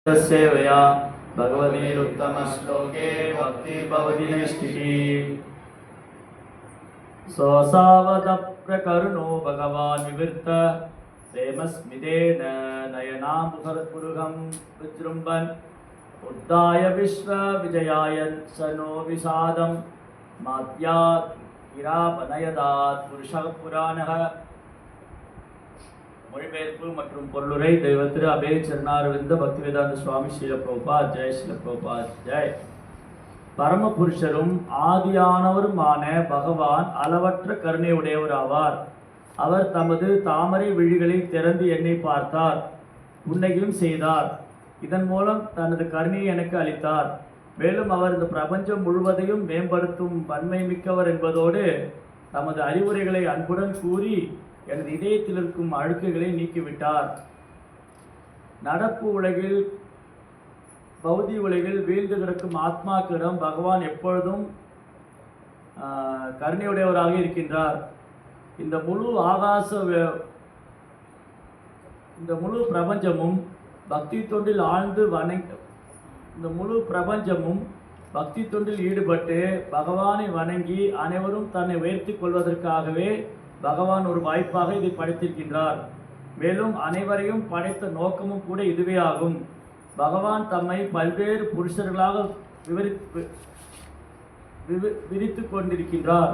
सेवया भगवतीरुत्तमश्लोके भक्ति भवति नैष्ठिकी स्वसावदप्रकरुणो भगवान् विवृत्त प्रेमस्मितेन नयनामुखपुरुगं विजृम्भन् उद्धाय विश्वविजयाय स नो विषादं माद्यात् इरापनयदात् पुरुषः पुराणः மொழிபெயர்ப்பு மற்றும் பொருளுரை தெய்வ திரு அபய சரணாரவிந்த பக்திவேதாந்த சுவாமி ஸ்ரீல பிரபுபாத் ஜெய் ஸ்ரீல பிரபுபாத் ஜெய். பரமபுருஷரும் ஆதியானவருமான பகவான் அளவற்ற கருணை உடையவர் ஆவார். அவர் தமது தாமரை விழிகளை திறந்து என்னை பார்த்தார், புன்னகையும் செய்தார். இதன் மூலம் தனது கருணையை எனக்கு அளித்தார். மேலும் அவர் இந்த பிரபஞ்சம் முழுவதையும் மேம்படுத்தும் வன்மை மிக்கவர் என்பதோடு தமது அறிவுரைகளை அன்புடன் கூறி எனது இதயத்தில் இருக்கும் அழுக்குகளை நீக்கிவிட்டார். நடப்பு உலகில் பௌதி உலகில் வீழ்ந்து கிடக்கும் ஆத்மாக்களிடம் பகவான் எப்பொழுதும் கருணையுடையவராக இருக்கின்றார். இந்த முழு பிரபஞ்சமும் பக்தி தொண்டில் ஆழ்ந்து இந்த முழு பிரபஞ்சமும் பக்தி தொண்டில் ஈடுபட்டு பகவானை வணங்கி அனைவரும் தன்னை உயர்த்தி கொள்வதற்காகவே பகவான் ஒரு வாய்ப்பாக இதை படைத்திருக்கின்றார். மேலும் அனைவரையும் படைத்த நோக்கமும் கூட இதுவே ஆகும். பகவான் தம்மை பல்வேறு புருஷர்களாக விரித்து கொண்டிருக்கின்றார்.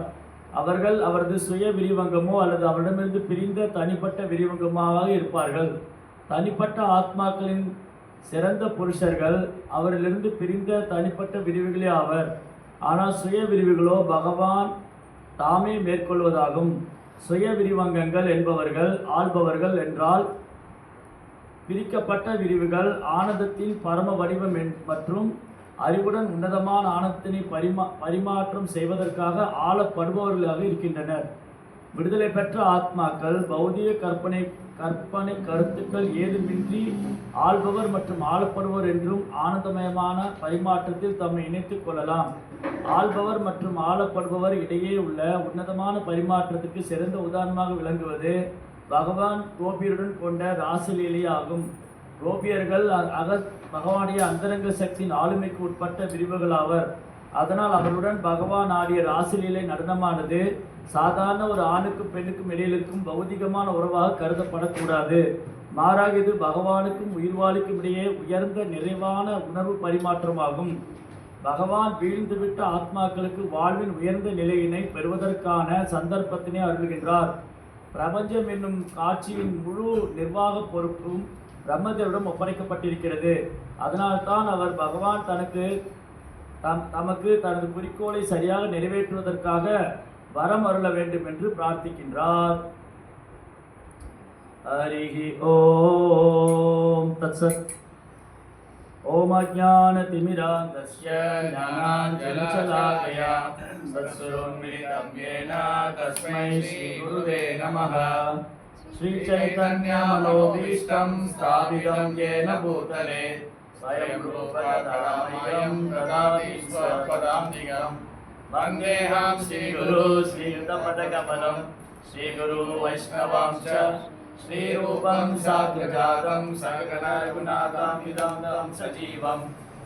அவர்கள் அவரது சுய விரிவங்கமோ அல்லது அவரிடமிருந்து பிரிந்த தனிப்பட்ட விரிவங்கமாக இருப்பார்கள். தனிப்பட்ட ஆத்மாக்களின் சிறந்த புருஷர்கள் அவரிலிருந்து பிரிந்த தனிப்பட்ட விரிவுகளே ஆவர். ஆனால் சுய விரிவுகளோ பகவான் தாமே மேற்கொள்வதாகும். சுய விரிவங்கங்கள் என்பவர்கள் ஆள்பவர்கள் என்றால் பிரிக்கப்பட்ட விரிவுகள் ஆனந்தத்தின் பரம வடிவம் மற்றும் அறிவுடன் உன்னதமான ஆனந்தத்தினை பரிமாற்றம் செய்வதற்காக ஆளப்படுபவர்களாக இருக்கின்றனர். விடுதலை பெற்ற ஆத்மாக்கள் பௌதிக கற்பனை கருத்துக்கள் ஏதுமின்றி ஆள்பவர் மற்றும் ஆளப்படுவர் என்றும் ஆனந்தமயமான பரிமாற்றத்தில் தம்மை இணைத்துக் கொள்ளலாம். ஆள்பவர் மற்றும் ஆளப்படுபவர் இடையே உள்ள உன்னதமான பரிமாற்றத்துக்கு சிறந்த உதாரணமாக விளங்குவது பகவான் கோபியருடன் கொண்ட ராசலீலை ஆகும். கோபியர்கள் பகவானுடைய அந்தரங்க சக்தியின் ஆளுமைக்கு உட்பட்ட விரிவுகள் ஆவர். அதனால் அவருடன் பகவான் ஆடிய ராசலீலை நடனமானது சாதாரண ஒரு ஆணுக்கும் பெண்ணுக்கும் இடையில் இருக்கும் பௌதிகமான உறவாக கருதப்படக்கூடாது. மாறாக இது பகவானுக்கும் உயிர்வாளிக்கும் இடையே உயர்ந்த நிறைவான உணர்வு பரிமாற்றமாகும். பகவான் வீழ்ந்துவிட்ட ஆத்மாக்களுக்கு வாழ்வின் உயர்ந்த நிலையினை பெறுவதற்கான சந்தர்ப்பத்தினை அருள்கின்றார். பிரபஞ்சம் என்னும் காட்சியின் முழு நிர்வாக பொறுப்பும் பிரம்மதேவரிடம் ஒப்படைக்கப்பட்டிருக்கிறது. அதனால்தான் அவர் பகவான் தமக்கு தனது குறிக்கோளை சரியாக நிறைவேற்றுவதற்காக வரம் அருள வேண்டும் என்று பிரார்த்திக்கின்றார். ஹரிஹி ஓம் தத்சத். ஓம் அஜ்ஞானதிமிராந்தஸ்ய ஞானாஞ்சலசலாகயா சத்ஸ்வரோன்மிலிதம் யேன தஸ்மை ஸ்ரீ குருவே நமः. ஸ்ரீ சைதன்ய மனோபீஷ்டம் ஸ்தாபிதம் யேன பூதலே ஸ்வயம் ரூபததாமயம் ததாதி ஸ்வபதாந்திகம் வந்தேஹம் ஸ்ரீகுரு ஸ்ரீயுதபதகமலம் ஸ்ரீகுரு வைஷ்ணவம் ச ஸ்ரீரூபம் சாத்வஜாதம் சககண ரகுநாதாமிதம் தம் சஜீவம்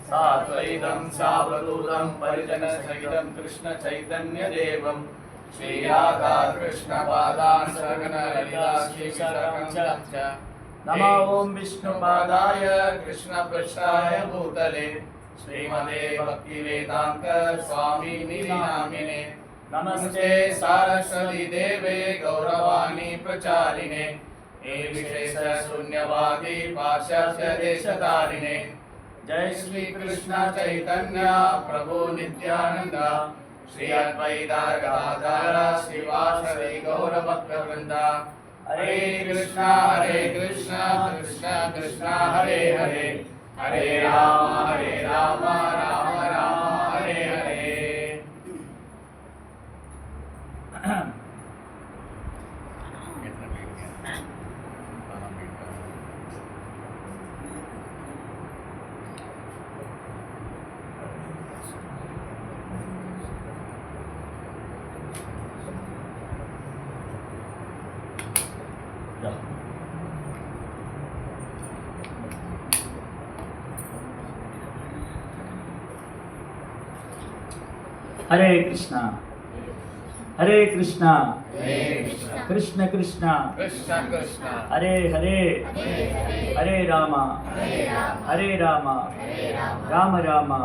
சாத்வைதம் சாவதூதம் பரிஜன சகிதம் கிருஷ்ண சைதன்ய தேவம் ஸ்ரீராதா கிருஷ்ண பாதான் சககண லலிதா ஸ்ரீசரம் ச. நமோ ஓம் விஷ்ணுபாதாய கிருஷ்ண பృష్ఠாய பூதலே श्रीमते भक्ति वेदांत स्वामी नामिने नमस्ते सारस्वती देवे गौरवाणी प्रचारिणे निर्विशेष शून्यवादी पाश्चात्य देशतारिणे. जय श्री कृष्ण चैतन्य प्रभु नित्यानंद श्री अद्वैत गदाधर श्रीवासदि गौर भक्तवृंद. हरे कृष्ण कृष्ण कृष्ण हरे हरे हरे राम राम राम हरे हरे. ஹரே கிருஷ்ணா ஹரே கிருஷ்ணா கிருஷ்ண கிருஷ்ணா ஹரே ஹரே ஹரே ராமா ஹரே ராமா ராம ராமா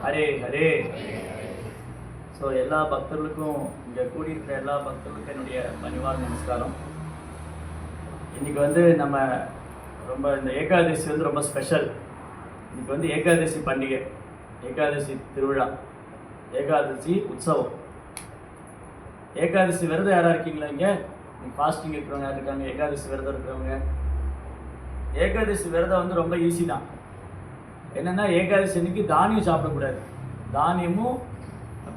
ஹரே ஹரே. ஸோ எல்லா பக்தர்களுக்கும், இங்கே கூடியிருக்கிற எல்லா பக்தர்களுக்கும் என்னுடைய பணிவான நமஸ்காரம். இன்றைக்கி நம்ம ரொம்ப இந்த ஏகாதசி ரொம்ப ஸ்பெஷல். இன்றைக்கி ஏகாதசி பண்டிகை, ஏகாதசி திருவிழா, ஏகாதசி உற்சவம். ஏகாதசி விரதம் யாராக இருக்கீங்களா? இங்கே ஃபாஸ்டிங் இருக்கிறவங்க யார் இருக்காங்க? ஏகாதசி விரதம் இருக்கிறவங்க. ஏகாதசி விரதம் ரொம்ப ஈஸி தான். என்னென்னா ஏகாதசி அன்னைக்கு தானியம் சாப்பிடக்கூடாது. தானியமும்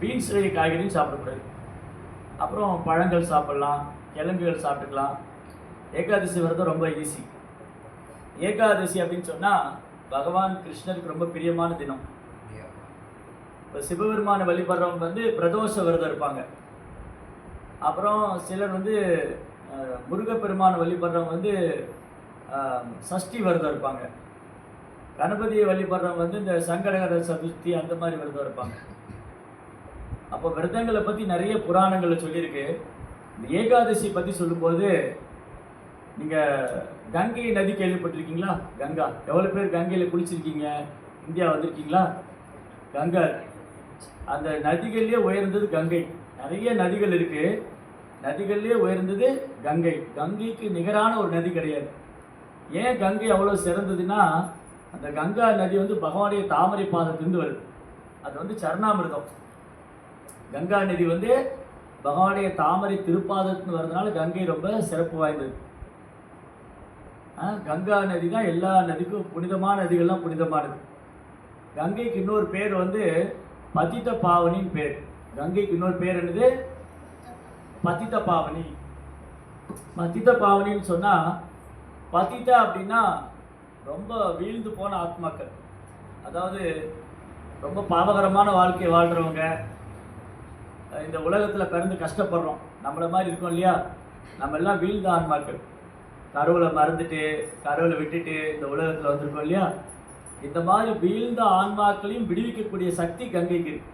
பீன்ஸ் வகை காய்கறியும் சாப்பிடக்கூடாது. அப்புறம் பழங்கள் சாப்பிட்லாம், கிழங்குகள் சாப்பிட்டுக்கலாம். ஏகாதசி விரதம் ரொம்ப ஈஸி. ஏகாதசி அப்படின்னு சொன்னால் பகவான் கிருஷ்ணருக்கு ரொம்ப பிரியமான தினம். இப்போ சிவபெருமான வழிபடுறவங்க பிரதோஷ விரதம் இருப்பாங்க. அப்புறம் சிலர் முருகப்பெருமான வழிபடுறவங்க சஷ்டி விரதம் இருப்பாங்க. கணபதியை வழிபடுறவங்க இந்த சங்கடகர சதுர்த்தி அந்த மாதிரி விரதம் இருப்பாங்க. அப்போ விரதங்களை பற்றி நிறைய புராணங்களில் சொல்லியிருக்கு. இந்த ஏகாதசி பற்றி சொல்லும்போது, நீங்கள் கங்கை நதி கேள்விப்பட்டிருக்கீங்களா? கங்கா, எவ்வளோ பேர் கங்கையில் குளிச்சிருக்கீங்க? இந்தியா வந்திருக்கீங்களா? கங்கா, அந்த நதிகள்லேயே உயர்ந்தது கங்கை. நிறைய நதிகள் இருக்குது, நதிகள்லேயே உயர்ந்தது கங்கை. கங்கைக்கு நிகரான ஒரு நதி கிடையாது. ஏன் கங்கை அவ்வளோ சிறந்ததுன்னா, அந்த கங்கா நதி பகவானுடைய தாமரை பாதத்திலிருந்து வருது. அது சரணாமிர்தம். கங்கா நதி பகவானுடைய தாமரை திருப்பாதத்துன்னு வர்றதுனால கங்கை ரொம்ப சிறப்பு வாய்ந்தது. கங்கா நதி தான் எல்லா நதிக்கும் புனிதமான நதிகள்லாம் புனிதமானது. கங்கைக்கு இன்னொரு பேர் பதித்த பாவனின்னு பேர். கங்கைக்கு இன்னொரு பேர் என்னது? பதித்த பாவனி. பதித்த பாவனின்னு சொன்னால், பதித்த அப்படின்னா ரொம்ப வீழ்ந்து போன ஆத்மாக்கள், அதாவது ரொம்ப பாவகரமான வாழ்க்கை வாழ்கிறவங்க, இந்த உலகத்தில் பிறந்து கஷ்டப்படுறோம், நம்மளை மாதிரி இருக்கோம் இல்லையா? நம்ம எல்லாம் வீழ்ந்த ஆன்மாக்கள். கருவில் மறந்துட்டு, கருவில் விட்டுட்டு இந்த உலகத்தில் வந்திருக்கோம் இல்லையா? இந்த மாதிரி வீழ்ந்த ஆன்மாக்களையும் விடுவிக்கக்கூடிய சக்தி கங்கைக்கு இருக்கு.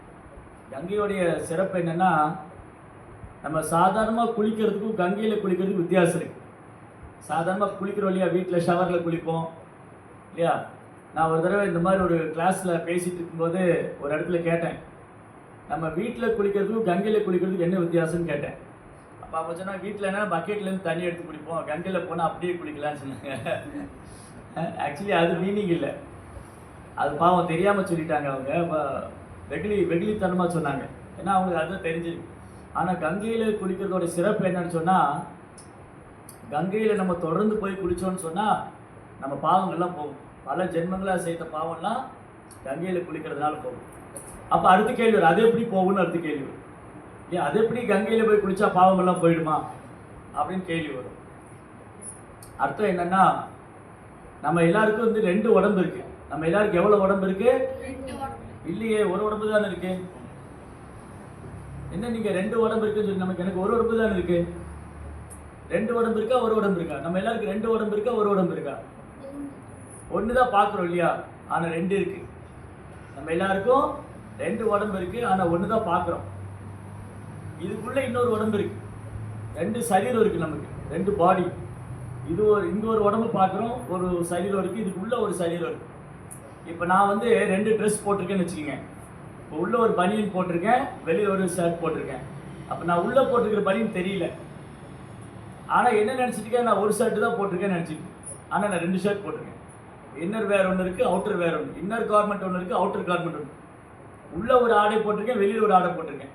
கங்கையோடைய சிறப்பு என்னென்னா, நம்ம சாதாரணமாக குளிக்கிறதுக்கும் கங்கையில் குளிக்கிறதுக்கும் வித்தியாசம் இருக்குது. சாதாரணமாக குளிக்கிறோம் இல்லையா? வீட்டில் ஷவரில் குளிப்போம் இல்லையா? நான் ஒரு தடவை இந்த மாதிரி ஒரு கிளாஸில் பேசிகிட்டு இருக்கும்போது ஒரு இடத்துல கேட்டேன், நம்ம வீட்டில் குளிக்கிறதுக்கும் கங்கையில் குளிக்கிறதுக்கு என்ன வித்தியாசம்னு கேட்டேன். அப்போ அவங்க சொன்னால், வீட்டில் என்ன பக்கெட்லேருந்து தண்ணி எடுத்து குளிப்போம், கங்கையில் போனால் அப்படியே குளிக்கலான்னு சொன்னாங்க. ஆக்சுவலி அது மீனிங் இல்லை, அது பாவம் தெரியாமல் சொல்லிட்டாங்க. அவங்க வெகுளித்தனமாக சொன்னாங்க. ஏன்னா அவங்களுக்கு அதுதான் தெரிஞ்சிருக்கு. ஆனால் கங்கையில் குளிக்கிறதோட சிறப்பு என்னன்னு சொன்னால், கங்கையில் நம்ம தொடர்ந்து போய் குளித்தோன்னு சொன்னால் நம்ம பாவங்கள்லாம் போகும். பல ஜென்மங்களாக செய்த பாவம்லாம் கங்கையில் குளிக்கிறதுனால போகும். அப்போ அடுத்த கேள்வி வரும், அது எப்படி போகும்னு அடுத்த கேள்வி வரும். ஏன் அது எப்படி கங்கையில் போய் குளித்தா பாவங்கள்லாம் போயிடுமா அப்படின்னு கேள்வி வரும். அர்த்தம் என்னென்னா, நம்ம எல்லாருக்கும் ரெண்டு உடம்பு இருக்குது. நம்ம எல்லாருக்கும் எவ்வளோ உடம்பு இருக்குது? இல்லையே, ஒரு உடம்பு தானே இருக்கு. என்ன நீங்கள் ரெண்டு உடம்பு இருக்குன்னு சொல்லி, எனக்கு ஒரு உடம்பு தானே இருக்கு. ரெண்டு உடம்பு இருக்கா, ஒரு உடம்பு இருக்கா? நம்ம எல்லாருக்கும் ரெண்டு உடம்பு இருக்கா, ஒரு உடம்பு இருக்கா? ஒன்று தான் பார்க்குறோம் இல்லையா? ஆனால் ரெண்டு இருக்கு. நம்ம எல்லாருக்கும் ரெண்டு உடம்பு இருக்கு, ஆனால் ஒன்று தான் பார்க்குறோம். இதுக்குள்ளே இன்னொரு உடம்பு இருக்கு, ரெண்டு சரீரம் இருக்குது நமக்கு, ரெண்டு பாடி. இது இங்கே ஒரு உடம்பு பார்க்குறோம், ஒரு சரீரம் இருக்குது, இதுக்குள்ளே ஒரு சரீரம் இருக்குது. இப்போ நான் ரெண்டு ட்ரெஸ் போட்டிருக்கேன்னு வச்சுக்கோங்க. இப்போ உள்ளே ஒரு பனியன் போட்டிருக்கேன், வெளியில் ஒரு ஷர்ட் போட்டிருக்கேன். அப்போ நான் உள்ளே போட்டிருக்கிற பனியன் தெரியல, ஆனால் என்ன நினச்சிருக்கேன், நான் ஒரு ஷர்ட்டு தான் போட்டிருக்கேன்னு நினச்சிருக்கேன். ஆனால் நான் ரெண்டு ஷர்ட் போட்டிருக்கேன். இன்னர் வேறு ஒன்று இருக்குது, அவுட்டர் வேறு ஒன்று. இன்னர் கார்மெண்ட் ஒன்று இருக்குது, அவுட்டர் கார்மெண்ட் ஒன்று. உள்ளே ஒரு ஆடை போட்டிருக்கேன், வெளியில் ஒரு ஆடை போட்டிருக்கேன்.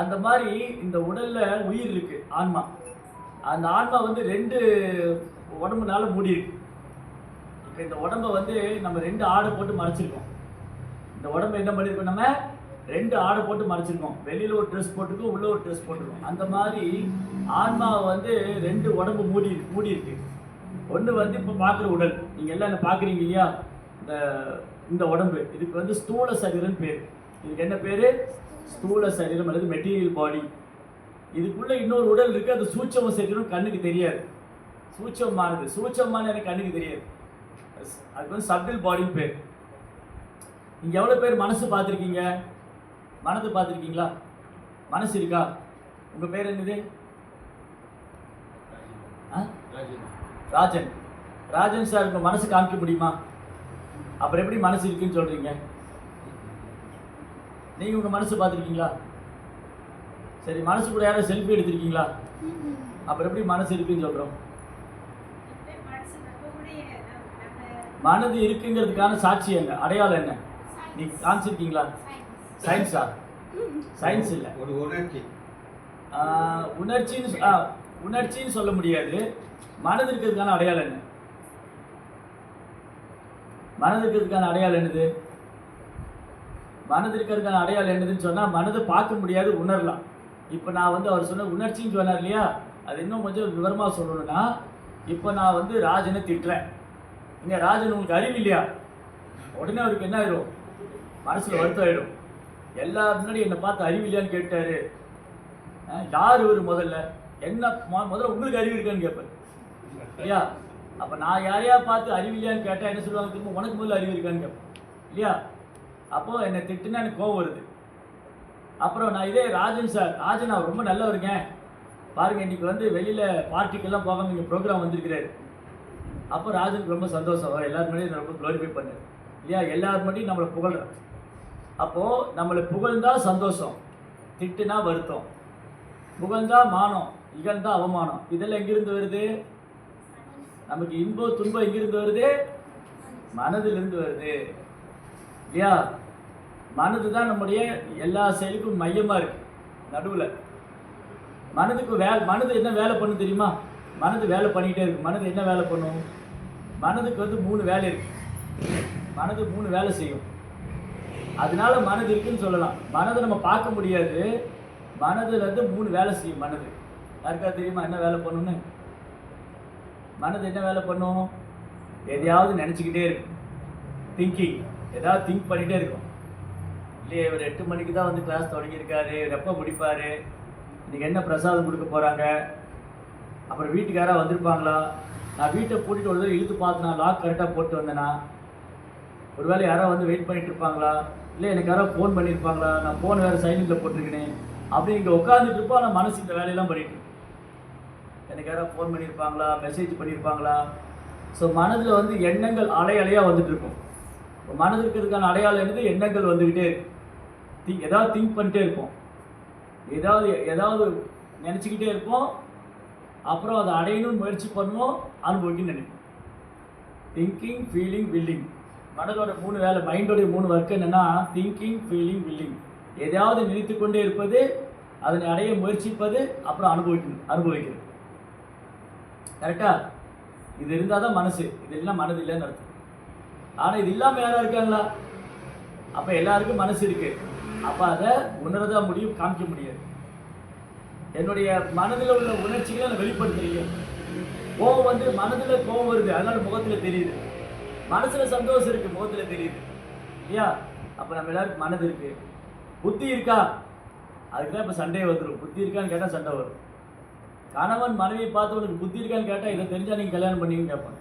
அந்த மாதிரி இந்த உடலில் உயிர் இருக்குது, ஆன்மா. அந்த ஆன்மா ரெண்டு உடம்புனால மூடி இருக்கு. இப்போ இந்த உடம்பை நம்ம ரெண்டு ஆடை போட்டு மறைச்சிருக்கோம். இந்த உடம்பை என்ன பண்ணியிருக்கோம், நம்ம ரெண்டு ஆடை போட்டு மறைச்சிருக்கோம். வெளியில் ஒரு ட்ரெஸ் போட்டிருக்கோம், உள்ளே ஒரு ட்ரெஸ் போட்டிருக்கோம். அந்த மாதிரி ஆன்மாவை ரெண்டு உடம்பு மூடி இருக்கு. ஒன்று இப்போ பார்க்குற உடல், நீங்கள் எல்லாம் என்ன பார்க்குறீங்க இல்லையா? இந்த உடம்பு, இதுக்கு ஸ்தூல சரீரம்னு பேர். இதுக்கு என்ன பேர்? ஸ்தூல சரீரம் அல்லது மெட்டீரியல் பாடி. இதுக்குள்ளே இன்னொரு உடல் இருக்குது, அது சூட்சம சரீரம், கண்ணுக்கு தெரியாது. சூட்சமான எனக்கு கண்ணுக்கு தெரியாது. அதுக்கு சப்டில் பாடின்னு பேர். நீங்கள் எவ்வளோ பேர் மனசு பார்த்துருக்கீங்க? மனது பார்த்துருக்கீங்களா? மனசு இருக்கா? உங்கள் பேர் என்னது? ராஜன். ராஜன் சார் உங்கள் மனசு காமிக்க முடியுமா? அப்புறம் எப்படி மனசு இருக்குன்னு சொல்கிறீங்க? நீங்கள் உங்கள் மனசு பார்த்துருக்கீங்களா? சரி, மனசு கூட யாராவது செல்ஃபி எடுத்திருக்கீங்களா? அப்புறம் எப்படி மனசு இருக்குன்னு சொல்கிறோம்? மனது இருக்குங்கிறதுக்கான சாட்சி என்ன, அடையாளம் என்ன? நீங்கள் காமிச்சிருக்கீங்களா? சயின்ஸா? சயின்ஸ் இல்லை, ஒரு உணர்ச்சி. உணர்ச்சின்னு சொல்ல முடியாது. மனது இருக்கிறதுக்கான அடையாளம் என்ன? மனது இருக்கிறதுக்கான அடையாளம் என்னது? மனது இருக்கிறதுக்கான அடையாளம் என்னதுன்னு சொன்னால் மனதை பார்க்க முடியாது, உணரலாம். இப்போ நான் வந்து அவர் சொன்ன உணர்ச்சின்னு சொன்னார் இல்லையா, அது இன்னும் கொஞ்சம் விவரமாக சொல்லணும்னா, இப்போ நான் வந்து ராஜனை திட்டுறேன். இங்கே ராஜன் உங்களுக்கு அறிவு இல்லையா? உடனே அவருக்கு என்ன ஆயிடும்? மனசில் வருத்தம் ஆகிடும். எல்லாரும் முன்னாடி என்னை பார்த்து அறிவு இல்லையான்னு கேட்டாரு. யார் இவர்? முதல்ல என்ன முதல்ல உங்களுக்கு அறிவு இருக்கான்னு கேட்பார் இல்லையா? அப்போ நான் யாரையா பார்த்து அறிவு இல்லையான்னு கேட்டால் என்ன சொல்லுவாங்க? திரும்ப உனக்கு முதல்ல அறிவு இருக்கான்னு கேட்பேன் இல்லையா? அப்போது என்னை திட்டுனா எனக்கு கோவம் வருது. அப்புறம் நான் இதே ராஜன் சார், ராஜன் அவர் ரொம்ப நல்லவருங்க, பாருங்கள் இன்றைக்கி வந்து வெளியில் பார்ட்டிக்கெல்லாம் போகாமல் இங்கே ப்ரோக்ராம் வந்திருக்கிறாரு. அப்போ ராஜனுக்கு ரொம்ப சந்தோஷம், எல்லாரும் முன்னாடி ரொம்ப க்ளோரிஃபை பண்ணார் இல்லையா? எல்லாரும் முன்னாடி நம்மளை புகழ்கிறோம். அப்போது நம்மளை புகழ்ந்தா சந்தோஷம், திட்டுனா வருத்தம். புகழ்ந்தா மானம், இகழ்ந்தா அவமானம். இதெல்லாம் எங்கிருந்து வருது? நமக்கு இன்பம் துன்பம் எங்கிருந்து வருது? மனதிலிருந்து வருது இல்லையா? மனது தான் நம்முடைய எல்லா செயலுக்கும் மையமாக இருக்கு. நடுவில் மனதுக்கு மனது என்ன வேலை பண்ணும் தெரியுமா? மனது வேலை பண்ணிக்கிட்டே இருக்கு. மனது என்ன வேலை பண்ணும்? மனதுக்கு வந்து 3 வேலை இருக்கு. மனது 3 வேலை செய்யும். அதனால மனது இருக்குன்னு சொல்லலாம். மனதை நம்ம பார்க்க முடியாது. மனதில் வந்து 3 வேலை செய்யும். மனது யாருக்கா தெரியுமா என்ன வேலை பண்ணுன்னு? மனது என்ன வேலை பண்ணும்? எதையாவது நினச்சிக்கிட்டே இருக்கும். திங்கிங், ஏதாவது திங்க் பண்ணிகிட்டே இருக்கும் இல்லையே. இவர் 8 மணிக்கு தான் வந்து கிளாஸ் தொடங்கியிருக்காரு, எப்போ முடிப்பார், இன்றைக்கி என்ன பிரசாதம் கொடுக்க போகிறாங்க, அப்புறம் வீட்டுக்கு யாராவது வந்திருப்பாங்களா, நான் வீட்டை பூட்டிட்டு ஒரு தடவை இழுத்து பார்த்தேனா லாக் கரெக்டாக போட்டு வந்தேனா, ஒருவேளை யாராவது வந்து வெயிட் பண்ணிட்டு இருப்பாங்களா, இல்லை எனக்கு யாராவது ஃபோன் பண்ணியிருப்பாங்களா, நான் ஃபோன் வேறு சைலண்டில் போட்டிருக்கேன் அப்படி இங்கே உட்காந்துட்டு இருப்போம். ஆனால் மனசு இந்த வேலையெல்லாம் பண்ணிட்டு எனக்கு யாராவது ஃபோன் பண்ணியிருப்பாங்களா, மெசேஜ் பண்ணியிருப்பாங்களா. ஸோ மனதில் வந்து எண்ணங்கள் அலையாக வந்துட்டு இருக்கும். மனது இருக்கிறதுக்கான அடையாளம் என்னது? எண்ணங்கள் வந்துக்கிட்டே இருக்கு. ஏதாவது திங்க் பண்ணிட்டே இருப்போம், ஏதாவது நினச்சிக்கிட்டே இருப்போம். அப்புறம் அதை அடையணும்னு முயற்சி பண்ணுவோம், அனுபவிக்கணும்னு நினைப்போம். Thinking, feeling, willing. மனதோட 3 வேலை, மைண்டோடைய 3 ஒர்க் என்னென்னா திங்கிங், ஃபீலிங், வில்லிங். எதையாவது நினைத்து கொண்டே இருப்பது, அதனை அடைய முயற்சிப்பது, அப்புறம் அனுபவிக்கிறது. கரெக்டா? இது இருந்தால் தான் மனசு. இது இல்லைன்னா மனது இல்லைன்னு அர்த்தம். ஆனால் இது இல்லாமல் யாராக இருக்காங்களா? அப்போ எல்லாருக்கும் மனசு இருக்கு. அப்போ அதை உணரதான் முடியும், காமிக்க முடியாது. என்னுடைய மனதில் உள்ள உணர்ச்சிகளை நான் வெளிப்படுத்துறீங்க. கோவம் வந்து மனதில் கோவம் வருது, அதனால முகத்தில் தெரியுது. மனசில் சந்தோஷம் இருக்குது, முகத்தில் தெரியுது இல்லையா? அப்போ நம்ம எல்லாருக்கும் மனது இருக்கு. புத்தி இருக்கா? அதுக்கு தான் இப்போ சண்டே வந்துடும். புத்தி இருக்கான்னு கேட்டால் சண்டை வரும். கணவன் மனைவியை பார்த்து உனக்கு புத்தி இருக்கான்னு கேட்டால் இதை தெரிஞ்சால் நீங்கள் கல்யாணம் பண்ணுவீங்கன்னு கேட்பாங்க.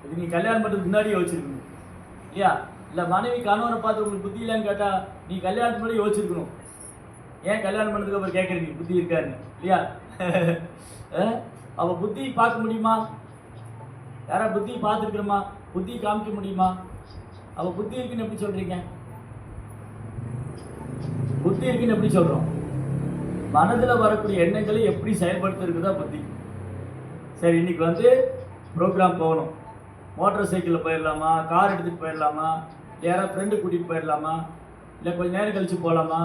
இது நீங்கள் கல்யாணம் பண்ணுறதுக்கு முன்னாடியே யோசிச்சிருக்கணும் இல்லையா? இல்லை மனைவி கணவனை பார்த்து உங்களுக்கு புத்தி இல்லைன்னு கேட்டால் நீ கல்யாணத்துக்கு முன்னாடி யோசிச்சிருக்கணும். ஏன் கல்யாணம் பண்ணதுக்கு அப்புறம் கேட்குறீங்க புத்தி இருக்காருன்னு இல்லையா? அப்போ புத்தி பார்க்க முடியுமா? யாராவது புத்தியை பார்த்துருக்குறோமா? புத்தியை காமிக்க முடியுமா? அப்போ புத்தி இருக்குன்னு எப்படி சொல்கிறீங்க? புத்தி இருக்குன்னு எப்படி சொல்கிறோம்? மனதில் வரக்கூடிய எண்ணங்களை எப்படி செயல்படுத்துறதுக்கு தான் புத்தி. சரி, இன்னைக்கு வந்து ப்ரோக்ராம் போகணும். மோட்டார் சைக்கிளில் போயிடலாமா, கார் எடுத்துகிட்டு போயிடலாமா, யாராவது ஃப்ரெண்டு கூட்டிகிட்டு போயிடலாமா, இல்லை கொஞ்சம் நேரம் கழித்து போகலாமா?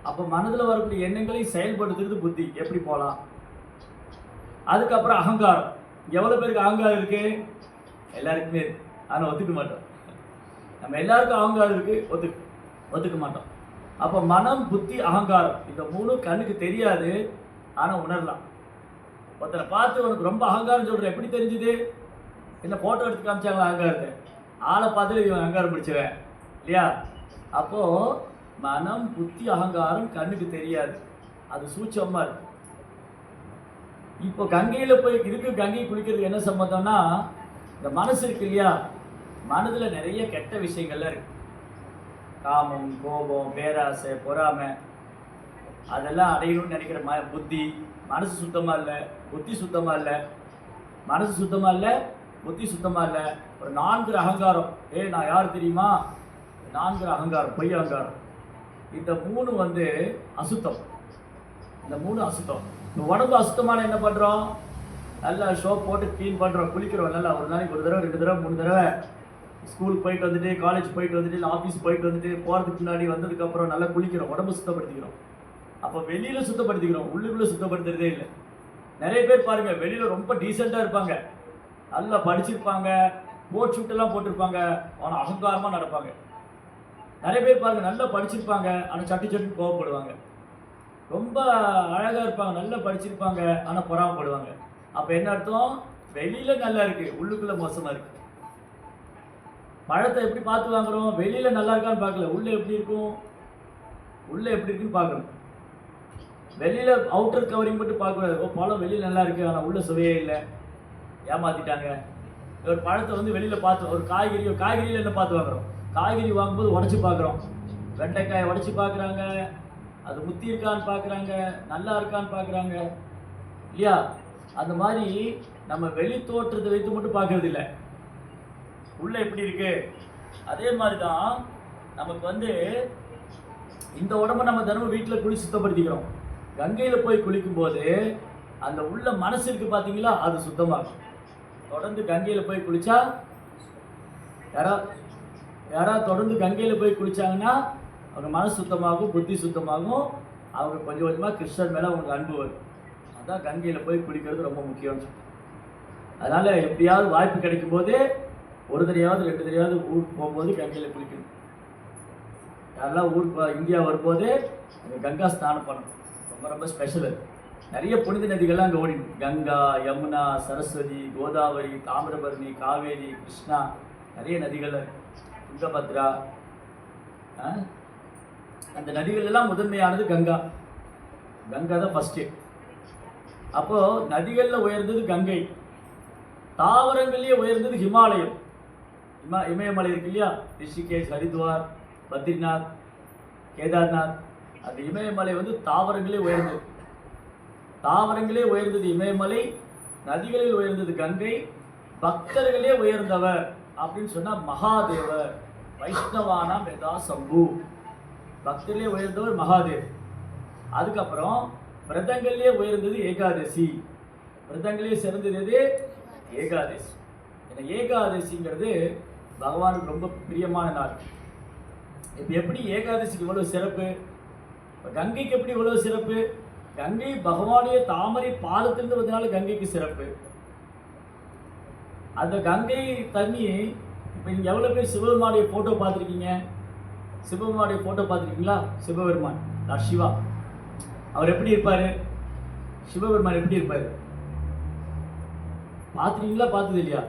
அப்போ மனதில் வரக்கூடிய எண்ணங்களை செயல்படுத்துறது புத்தி. எப்படி போகலாம்? அதுக்கப்புறம் அகங்காரம். எவ்வளோ பேருக்கு அகங்காரம் இருக்குது? எல்லாருக்குமே இருக்குது, ஆனால் ஒத்துக்க மாட்டோம். நம்ம எல்லாருக்கும் அகங்காரம் இருக்குது, ஒத்துக்க மாட்டோம். அப்போ மனம், புத்தி, அகங்காரம் இந்த 3 கண்ணுக்கு தெரியாது, ஆனால் உணரலாம். ஒருத்தரை பார்த்து உனக்கு ரொம்ப அகங்காரம் சொல்கிற எப்படி தெரிஞ்சுது? என்ன ஃபோட்டோ எடுத்து காமிச்சாங்களா அகங்காரத்தை? ஆளை பார்த்துட்டு இவன் அகங்காரம் பிடிச்சவன் இல்லையா? அப்போது மனம், புத்தி, அகங்காரம் கண்ணுக்கு தெரியாது, அது சூட்சமாக இருக்கு. இப்போ கங்கையில் போய் கங்கை குளிக்கிறதுக்கு என்ன சம்மந்தம்னா, இந்த மனசு இருக்கு இல்லையா, மனதில் நிறைய கெட்ட விஷயங்கள்லாம் இருக்கு. காமம், கோபம், பேராசை, பொறாமை அதெல்லாம் அடையணும்னு நினைக்கிற புத்தி, மனசு சுத்தமாக இல்லை, புத்தி சுத்தமாக இல்லை, மனசு சுத்தமாக இல்லை, புத்தி சுத்தமாக இல்லை. ஒரு 4 அகங்காரம், நான் யார் தெரியுமா, 4 அகங்காரம், பொய் அகங்காரம். இந்த 3 வந்து அசுத்தம். இந்த 3 அசுத்தம். இந்த உடம்பு அசுத்தமான என்ன பண்ணுறோம், நல்லா ஷோப் போட்டு க்ளீன் பண்ணுறோம், குளிக்கிறோம். நல்லா ஒரு நாளைக்கு 1 தடவை 2 தடவை 3 தடவை ஸ்கூலுக்கு போயிட்டு வந்துட்டு, காலேஜ் போயிட்டு வந்துட்டு, இல்லை ஆஃபீஸ் போயிட்டு வந்துட்டு, போகிறதுக்கு முன்னாடி வந்ததுக்கப்புறம் நல்லா குளிக்கிறோம், உடம்பு சுத்தப்படுத்திக்கிறோம். அப்போ வெளியில் சுத்தப்படுத்திக்கிறோம், உள்ளுக்குள்ளே சுத்தப்படுத்துறதே இல்லை. நிறைய பேர் பாருங்கள், வெளியில் ரொம்ப டீசெண்டாக இருப்பாங்க, நல்லா படிச்சிருப்பாங்க, கோட் ஷூட்டெல்லாம் போட்டிருப்பாங்க, ஆனால் அகங்காரமாக நடப்பாங்க. நிறைய பேர் பாருங்கள், நல்லா படிச்சிருப்பாங்க, ஆனால் சட்டுன்னு கோவப்படுவாங்க. ரொம்ப அழகாக இருப்பாங்க, நல்லா படிச்சிருப்பாங்க, ஆனால் பொறாமப்படுவாங்க. அப்போ என்ன அர்த்தம், வெளியில் நல்லா இருக்குது, உள்ளுக்குள்ளே மோசமாக இருக்குது. பழத்தை எப்படி பார்த்து வாங்குறோம், வெளியில் நல்லா இருக்கான்னு பார்க்கல, உள்ளே எப்படி இருக்கும், உள்ளே எப்படி இருக்குன்னு பார்க்கணும். வெளியில் அவுட்டர் கவரிங் மட்டும் பார்க்கக்கூடாது. பழம் வெளியில் நல்லா இருக்குது, ஆனால் உள்ள சுவையே இல்லை, ஏமாற்றிட்டாங்க. ஒரு பழத்தை வந்து வெளியில் பார்த்து, ஒரு காய்கறியில் என்ன பார்த்து வாங்குறோம், காய்கறி வாங்கும்போது உடச்சி பார்க்குறோம். வெண்டைக்காயை உடச்சி பார்க்குறாங்க, அது முத்தி இருக்கான்னு பார்க்குறாங்க, நல்லா இருக்கான்னு பார்க்குறாங்க இல்லையா. அந்த மாதிரி நம்ம வெளி தோற்றத்தை வைத்து மட்டும் பார்க்கறது இல்லை, உள்ளே எப்படி இருக்கு. அதே மாதிரி தான் நமக்கு வந்து இந்த உடம்பை நம்ம தினமும் வீட்டில் குளி சுத்தப்படுத்திக்கிறோம். கங்கையில் போய் குளிக்கும்போது அந்த உள்ள மனசு இருக்கு பார்த்தீங்களா, அது சுத்தமாகும். தொடர்ந்து கங்கையில் போய் குளிச்சா, யாராவது தொடர்ந்து கங்கையில் போய் குளிச்சாங்கன்னா அவங்க மனசு சுத்தமாகும், புத்தி சுத்தமாகும், அவங்க கொஞ்சம் கொஞ்சமாக கிருஷ்ணர் மேலே அவங்களுக்கு அன்பு வரும். அதான் கங்கையில் போய் குளிக்கிறது ரொம்ப முக்கியம். அதனால் எப்படியாவது வாய்ப்பு கிடைக்கும் போது 1 தடவையாவது 2 தடவையாவது ஊருக்கு போகும்போது கங்கையில் குளிக்கணும். யாரெல்லாம் ஊருக்கு இந்தியா வரும்போது அங்கே கங்கா ஸ்நானம் பண்ணணும், ரொம்ப ரொம்ப ஸ்பெஷலு. நிறைய புனித நதிகள்லாம் அங்கே ஓடிடும். கங்கா, யமுனா, சரஸ்வதி, கோதாவரி, தாமிரபரணி, காவேரி, கிருஷ்ணா, நிறைய நதிகள், துங்கபத்ரா. அந்த நதிகள் எல்லாம் முதன்மையானது கங்கா. கங்கா தான் ஃபஸ்ட்டு. அப்போது நதிகளில் உயர்ந்தது கங்கை, தாவரங்கள்லேயே உயர்ந்தது ஹிமாலயம். இமயமலை இருக்கு இல்லையா, ரிஷிகேஷ், ஹரித்வார், பத்ரிநாத், கேதார்நாத். அந்த இமயமலை வந்து தாவரங்களே உயர்ந்தது. தாவரங்களே உயர்ந்தது இமயமலை, நதிகளில் உயர்ந்தது கங்கை, பக்தர்களே உயர்ந்தவர் அப்படின்னு சொன்னால் மகாதேவர். வைஷ்ணவானாம் யதா சம்பு, பக்தர்களே உயர்ந்தவர் மகாதேவ். அதுக்கப்புறம் விரதங்களே உயர்ந்தது ஏகாதசி. விரதங்களே சிறந்தது எது, ஏகாதசி. ஏன்னா ஏகாதசிங்கிறது பகவானுக்கு ரொம்ப பிரியமான நாள். இப்போ எப்படி ஏகாதசிக்கு இவ்வளோ சிறப்பு, கங்கைக்கு எப்படி இவ்வளோ சிறப்பு, கங்கை பகவானுடைய தாமரை பாதத்திலிருந்து வந்தனால கங்கைக்கு சிறப்பு. அந்த கங்கை தண்ணி, இப்போ நீங்கள் எவ்வளோ பேர் சிவபெருமானுடைய ஃபோட்டோ பார்த்துருக்கீங்க, சிவபெருமானுடைய ஃபோட்டோ பார்த்துருக்கீங்களா. சிவபெருமான் சிவா, அவர் எப்படி இருப்பார், சிவபெருமான் எப்படி இருப்பார் பார்த்துருக்கீங்களா, பார்த்தது இல்லையா.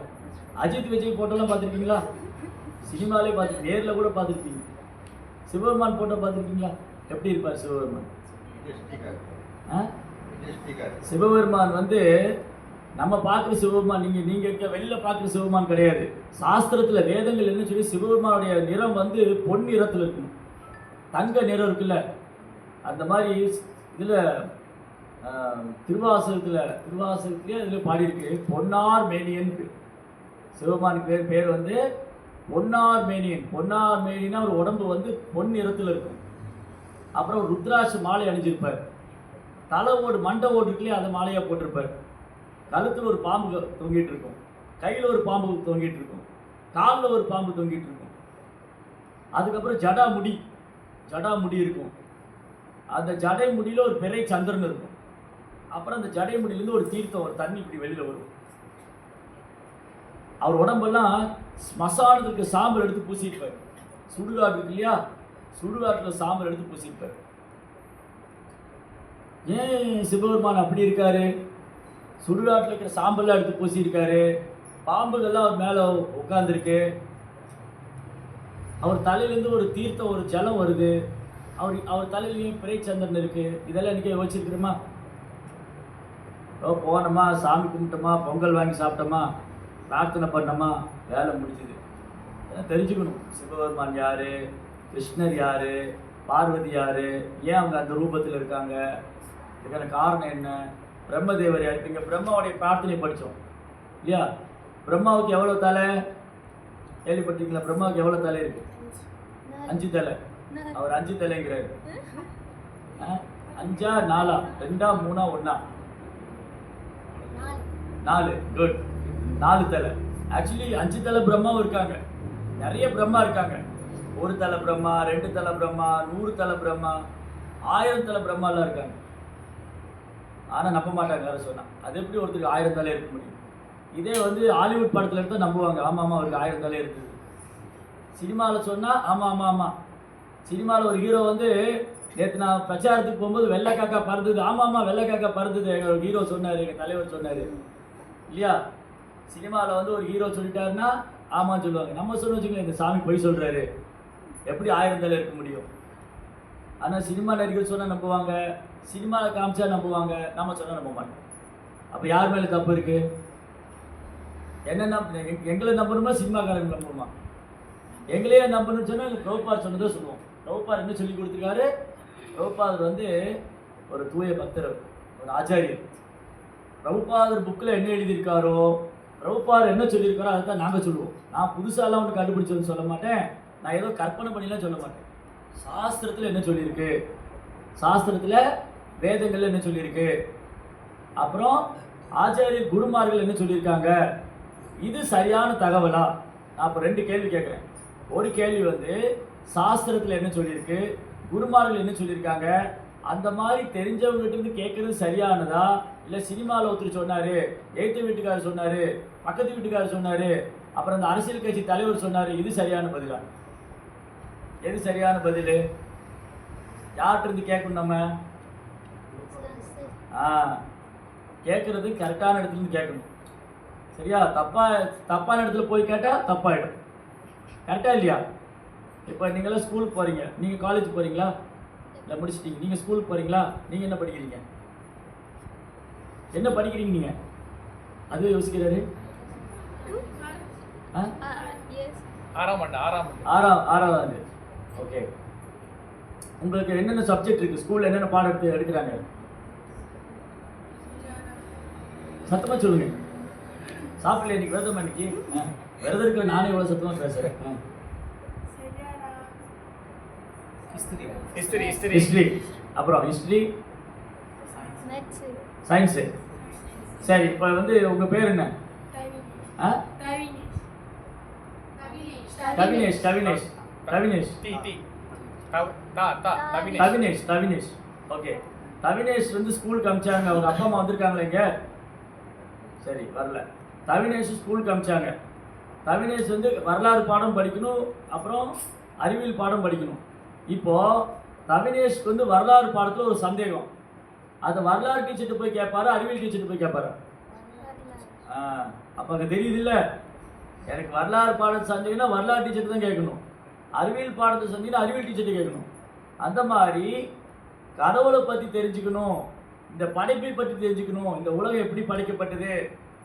அஜித் விஜய் ஃபோட்டோலாம் பார்த்துருக்கீங்களா, சினிமாலே பார்த்து, நேரில் கூட பார்த்துருப்பீங்க. சிவபெருமான் ஃபோட்டோ பார்த்துருக்கீங்களா, எப்படி இருப்பார் சிவபெருமான். சிவபெருமான் வந்து நம்ம பார்க்குற சிவபெருமான், நீங்கள் வெளியில் பார்க்குற சிவபெருமான் கிடையாது. சாஸ்திரத்தில் வேதங்கள் என்ன சொல்லி, சிவபெருமானுடைய நிறம் வந்து பொன் நிறத்தில் இருக்கணும், தங்க நிறம் இருக்குல்ல. அந்த மாதிரி இதில் திருவாசகத்திலே இதில் பாடியிருக்கு, பொன்னார் மேனியன். சிவபெருமானுக்கு பேர் வந்து பொன்னார் மேனியன். பொன்னார் மேனினா ஒரு உடம்பு வந்து பொன் நிறத்தில் இருக்கும். அப்புறம் ருத்ராட்ச மாலை அணிஞ்சிருப்பார். தலை ஓடு, மண்டை ஓடு இருக்குல்லையே, அதை மாலையாக போட்டிருப்பார். கழுத்தில் ஒரு பாம்பு தொங்கிட்டு இருக்கும், கையில் ஒரு பாம்பு தொங்கிட்டு இருக்கும், காலில் ஒரு பாம்பு தொங்கிட்டு இருக்கும். அதுக்கப்புறம் ஜடா முடி இருக்கும். அந்த ஜடை முடியில் ஒரு பிறை சந்திரன் இருக்கும். அப்புறம் அந்த ஜடை முடியிலேருந்து ஒரு தீர்த்தம், ஒரு தண்ணி இப்படி வெளியில் வரும். அவர் உடம்பெல்லாம் ஸ்மசானத்துக்கு சாம்பல் எடுத்து பூசியிருப்பார். சுடுகாடு இருக்கு இல்லையா, சுடுகாட்டில் சாம்பல் எடுத்து பூசியிருப்பார். ஏன் சிவபெருமான் அப்படி இருக்காரு, சுடுகாட்டில் இருக்கிற சாம்பல்லாம் எடுத்து பூசியிருக்காரு. பாம்புகள்லாம் அவர் மேலே உட்காந்துருக்கு. அவர் தலையிலேருந்து ஒரு தீர்த்தம், ஒரு ஜலம் வருது. அவர் தலையிலையும் பிறை சந்திரன் இருக்குது. இதெல்லாம் இன்றைக்கி யோசிச்சிருக்கிறோமா. போனோமா, சாமி கும்பிட்டோமா, பொங்கல் வாங்கி சாப்பிட்டோமா, பிரார்த்தனை பண்ணோமா, வேலை முடிஞ்சுது. தெரிஞ்சுக்கணும் சிவபெருமான் யார், கிருஷ்ணர் யாரு, பார்வதி யாரு, ஏன் அவங்க அந்த ரூபத்தில் இருக்காங்க, இதுக்கான காரணம் என்ன, பிரம்மதேவர் யார். இங்கே பிரம்மாவுடைய பிரார்த்தனை படித்தோம் இல்லையா? பிரம்மாவுக்கு எவ்வளோ தலை கேள்விப்பட்டீங்களா? பிரம்மாவுக்கு எவ்வளோ தலை இருக்கு? 5 தலை. அவர் 5 தலைங்கிறாரு. 5ஆ 4ஆ 2ஆ 3ஆ 1ஆ? 4. குட். 4 தலை. ஆக்சுவலி 5 தலை பிரம்மாவும் இருக்காங்க, நிறைய பிரம்மா இருக்காங்க. 1 தலை பிரம்மா, 2 தலை பிரம்மா, 100 தலை பிரம்மா, 1000 தலை பிரம்மாலாம் இருக்காங்க. ஆனால் நம்ப மாட்டாங்க யாரும் சொன்னால். அது எப்படி ஒருத்தருக்கு 1000 தலை இருக்க முடியும்? இதே வந்து ஹாலிவுட் படத்தில் எடுத்தால் நம்புவாங்க, ஆமாம் அவருக்கு 1000 தலை இருக்குது. சினிமாவில் சொன்னால் ஆமாம். சினிமாவில் ஒரு ஹீரோ வந்து நேற்று நான் பிரச்சாரத்துக்கு போகும்போது வெள்ளை காக்கா பறந்துது, ஆமாம் வெள்ளை காக்கா பறந்துது எங்கள் ஹீரோ சொன்னார், எங்கள் தலைவர் சொன்னார் இல்லையா? சினிமாவில் வந்து ஒரு ஹீரோ சொல்லிட்டாருன்னா ஆமான்னு சொல்லுவாங்க. நம்ம சொன்ன வச்சுக்கோங்க, இந்த சாமி பொய் சொல்கிறாரு, எப்படி 1000 தலை இருக்க முடியும்? ஆனால் சினிமா நடிகர் சொன்னால் நம்புவாங்க, சினிமாவில் காமிச்சா நம்புவாங்க, நம்ம சொன்னால் நம்ப மாட்டோம். அப்போ யார் மேலே தப்பு இருக்குது? என்னென்ன எங்களை நம்பணுமா சினிமாக்காரங்க நம்பணுமா? எங்களையே நம்பணும்னு சொன்னால் பிரபுபாதர் சொன்னதை சொல்லுவோம். பிரபுபாதர் என்ன சொல்லி கொடுத்துருக்காரு? பிரபுபாதர் வந்து ஒரு தூய பக்தர், ஒரு ஆச்சாரியர். பிரபுபாதர் புக்கில் என்ன எழுதியிருக்காரோ, பிரபுபாதர் என்ன சொல்லியிருக்காரோ அதை தான் நாங்கள் சொல்லுவோம். நான் புதுசாலாம் ஒன்று கண்டுபிடிச்சதுன்னு சொல்ல மாட்டேன், நான் ஏதோ கற்பனை பண்ணிலாம் சொல்ல மாட்டேன். சாஸ்திரத்தில் என்ன சொல்லியிருக்கு, சாஸ்திரத்தில் வேதங்கள் என்ன சொல்லியிருக்கு, அப்புறம் ஆச்சாரியர் குருமார்கள் என்ன சொல்லியிருக்காங்க, இது சரியான தகவலா? நான் இப்போ 2 கேள்வி கேட்குறேன். ஒரு கேள்வி வந்து சாஸ்திரத்தில் என்ன சொல்லியிருக்கு, குருமார்கள் என்ன சொல்லியிருக்காங்க, அந்த மாதிரி தெரிஞ்சவங்ககிட்ட இருந்து கேட்கறது சரியானதா, இல்லை சினிமாவில் ஒருத்தர் சொன்னார், எய்த்த வீட்டுக்காரர் சொன்னார், பக்கத்து வீட்டுக்காரர் சொன்னார், அப்புறம் அந்த அரசியல் கட்சி தலைவர் சொன்னார், இது சரியான பதிலா? எது சரியான பதில்? யார்கிட்ட இருந்து கேட்கணும் நம்ம? கேட்கறது கரெக்டான இடத்துல இருந்து கேட்கணும், சரியா? தப்பான இடத்துல போய் கேட்டால் தப்பாயிடும். கரெக்டா இல்லையா? இப்போ நீங்களாம் ஸ்கூலுக்கு போகிறீங்க, நீங்கள் காலேஜ் போகிறீங்களா, இல்லை முடிச்சிட்டீங்க, நீங்கள் ஸ்கூலுக்கு போகிறீங்களா, நீங்கள் என்ன படிக்கிறீங்க, என்ன படிக்கிறீங்க நீங்கள்? அதுவே யோசிக்கிறாரு. ஆறாவது. ஓகே, உங்களுக்கு என்னென்ன சப்ஜெக்ட் இருக்குது ஸ்கூலில், என்னென்ன பாடம் எடுக்கிறாங்க? சத்தமாக சொல்லுங்க. சாப்பிடல இன்னைக்கு, விரதம் இன்னைக்கு? விரதம் இருக்கிற நானே எவ்வளோ சத்தமாக பேசுகிறேன். ஹிஸ்ட்ரி, அப்புறம் ஹிஸ்ட்ரி, சயின்ஸு. சரி, இப்போ வந்து உங்கள் பேர் என்ன? தவினேஷ். ஓகே, தவினேஷ் வந்து ஸ்கூலுக்கு அமிச்சாங்க, அவங்க அப்பா அம்மா வந்திருக்காங்களே இங்கே? சரி, வரல. தவினேஷ் ஸ்கூலுக்கு அமிச்சாங்க. தவினேஷ் வந்து வரலாறு பாடம் படிக்கணும், அப்புறம் அறிவியல் பாடம் படிக்கணும். இப்போது தவினேஷ்க்கு வந்து வரலாறு பாடத்தில் ஒரு சந்தேகம், அதை வரலாறு டீச்சர்கிட்ட போய் கேட்பாரு, அறிவியல் டீச்சர்கிட்ட போய் கேட்பாரு? அப்போ அங்கே தெரியுது இல்லை, எனக்கு வரலாறு பாடத்தை சந்தேகம்னா வரலாறு டீச்சர் தான் கேட்கணும், அறிவியல் பாடத்தை சந்தேகம்னா அறிவியல் டீச்சர்கிட்ட கேட்கணும். அந்த மாதிரி கடவுளை பற்றி தெரிஞ்சுக்கணும், இந்த படைப்பை பற்றி தெரிஞ்சுக்கணும், இந்த உலகம் எப்படி படைக்கப்பட்டது,